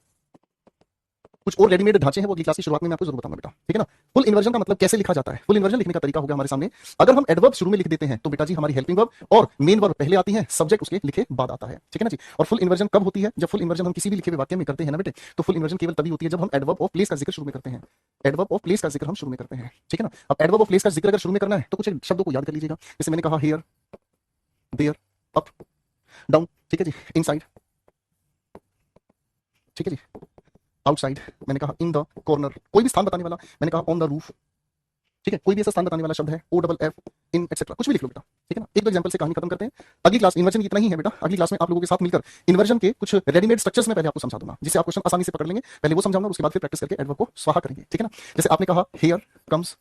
कुछ और रेडीमेड ढांचे हैं वो अगली क्लास की शुरुआत में मैं आपको जरूर बताऊंगा बेटा, ठीक है ना। फुल इन्वर्जन का मतलब कैसे लिखा जाता है, फुल इन्वर्जन लिखने का तरीका हो गया हमारे सामने। अगर हम एडवर्ब शुरू में लिख देते हैं तो बेटा जी हमारी हेल्पिंग वर्ब और मेन वर्ब पहले आती है, सब्जेक्ट उसके लिखे बाद आता है, ठीक है ना जी। और फुल इन्वर्जन कब होती है, जब फुल इन्वर्जन हम किसी भी लिखे हुए वाक्य में करते हैं ना बेटे, तो फुल इन्वर्जन केवल तभी होती है जब हम एडवर्ब ऑफ प्लेस का जिक्र शुरू में करते हैं, एडवर्ब ऑफ प्लेस का जिक्र हम शुरू में करते हैं, ठीक है ना। अब एडवर्ब ऑफ प्लेस का जिक्र अगर शुरू में करना है तो कुछ शब्दों को याद कर लीजिएगा, जैसे मैंने कहा हेयर, देयर, अप, डाउन, ठीक है जी, इनसाइड, ठीक है जी, आउटसाइड, मैंने कहा इन द कॉर्नर, कोई भी स्थान बताने वाला, मैंने कहा ऑन द रूफ, ठीक है, कोई भी ऐसा स्थान बताने वाला शब्द है, ओ डबल एफ, इन एक्सेट्रा, कुछ भी लिख लो बेटा, ठीक है ना। एक दो एग्जांपल से कहानी खत्म करते हैं। अगली क्लास इन्वर्जन की इतना ही है बेटा, अगली क्लास में आप लोगों के साथ मिलकर इन्वर्जन के कुछ रेडीमेड स्ट्रक्चर्स में पहले आपको समझा दूंगा, जिससे आप क्वेश्चन आसानी से पकड़ लेंगे, पहले वो समझाऊंगा, उसके बाद फिर प्रैक्टिस करके एडवर्ब को स्वाहा करेंगे, ठीक है ना। जैसे आपने कहा हियर कम्स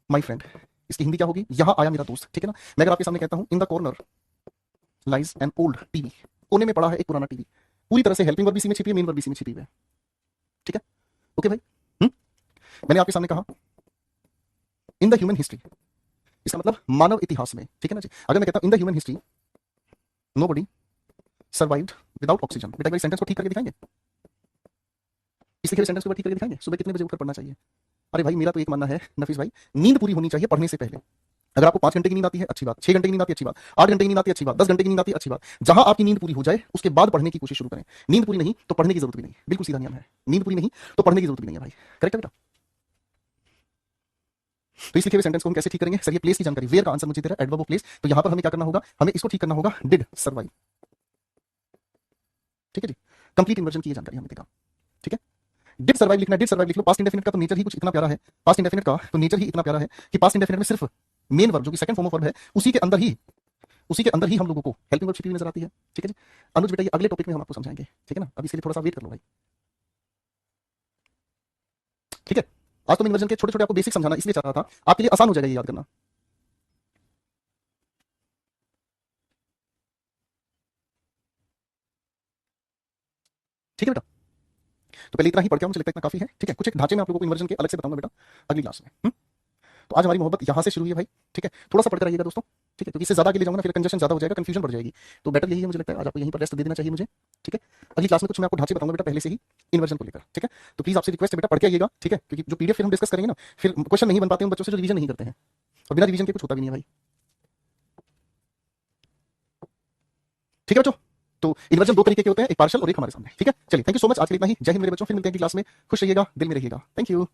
माय फ्रेंड, इसकी हिंदी क्या होगी, यहां आया मेरा दोस्त, ठीक है ना। मैं अगर आपके सामने कहता हूं in the corner lies an old TV, कोने में पड़ा है एक पुराना टीवी, पूरी तरह से हेल्पिंग वर्ब भी इसी में छिपी है, मेन वर्ब भी इसी में छिपी है, ठीक है, ओके भाई। मैंने आपके सामने कहा इन द ह्यूमन हिस्ट्री, इसका मतलब मानव इतिहास में, ठीक है ना जी। अगर मैं कहता हूं in the human history nobody survived without oxygen, बेटा भाई सेंटेंस को ठीक करके दिखाएंगे, इस लिखे हुए सेंटेंस को ठीक करके दिखाएंगे, सुबह कितने बजे उठकर पढ़ना चाहिए। अरे भाई मेरा तो एक मानना है नफीस भाई, नींद पूरी होनी चाहिए पढ़ने से पहले। अगर आपको 5 घंटे की नींद आती है अच्छी बात, 6 घंटे की नींद आती है अच्छी बात, 8 घंटे की नींद आती है अच्छी बात, 10 घंटे की नींद आती है अच्छी बात, जहां आपकी नींद पूरी हो जाए उसके बाद पढ़ने की कोशिश शुरू करें। नींद पूरी नहीं तो पढ़ने की जरूरत भी नहीं, बिल्कुल सीधा नियम है, नींद पूरी नहीं तो पढ़ने की जरूरत भी नहीं है भाई, करेक्ट है बेटा। तो इस लिखे हुए सेंटेंस को हम कैसे ठीक करेंगे, सर ये प्लेस की जानकारी, वेयर का आंसर मुझे दे रहा है, एडवर्ब ऑफ प्लेस, तो यहां पर हमें क्या करना होगा, हमें इसको ठीक करना होगा, डिड सर्वाइव, ठीक है जी। कंप्लीट इन्वर्जन की जानकारी हमें देगा, ठीक है। डिड सर्वाइव लिखना, डिड सर्वाइव लिख लो। पास्ट इंडेफिनिट का तो नेचर ही कुछ इतना प्यारा है, पास्ट इंडेफिनिट का तो नेचर ही इतना प्यारा है कि पास्ट इंडेफिनिट में सिर्फ मेन वर्ब जो कि सेकंड फॉर्म ऑफ वर्ब है उसी के अंदर ही हम लोगों को हेल्पिंग वर्ब छिपी हुई नजर आती है, ठीक है जी। अनुज बेटा ये अगले टॉपिक में हम आपको समझाएंगे, ठीक है ना, अभी इसके लिए थोड़ा सा वेट कर लो भाई, ठीक है। आज तो मैं इन्वर्जन के छोटे छोटे आपको बेसिक समझाना इसलिए चाह रहा था, आपके लिए आसान हो जाएगा ये याद करना, ठीक है बेटा। तो पहले इतना ही पढ़ के आओ, मुझे लगता है इतना काफी है, ठीक है। कुछ एक ढांचे में आप लोगों को इन्वर्जन के अलग से बताऊंगा बेटा अगली क्लास में, तो आज हमारी मोहब्बत यहां से शुरू हुई है भाई, ठीक है। थोड़ा सा पढ़कर रहिएगा दोस्तों, ठीक है, क्योंकि इससे ज्यादा के लिए जाऊंगा ना फिर कंजेशन ज्यादा हो जाएगा, कंफ्यूजन बढ़ जाएगी, तो बेटर यही है मुझे लगता है आज आपको यहीं पर रेस्ट दे देना चाहिए मुझे, ठीक है। अगली क्लास में कुछ मैं आपको ढांचे बताऊंगा बेटा पहले से ही इन्वर्जन को लेकर, ठीक है। तो प्लीज आपसे रिक्वेस्ट है बेटा पढ़ के आइएगा, ठीक है, क्योंकि जो पीडीएफ फिर हम डिस्कस करेंगे ना, फिर क्वेश्चन नहीं बन पाते उन बच्चों से जो रिवीजन नहीं करते हैं, और बिना रिवीजन के कुछ होता भी नहीं है भाई, ठीक है बच्चों। तो इन्वर्जन दो तरीके के होते हैं, एक पार्शियल और एक हमारे सामने, ठीक है। चलिए थैंक यू सो मच, आज के लिए इतना ही, जय हिंद मेरे बच्चों, फिर मिलते हैं अगली क्लास में, खुश रहिएगा, दिल में रहिएगा, थैंक यू।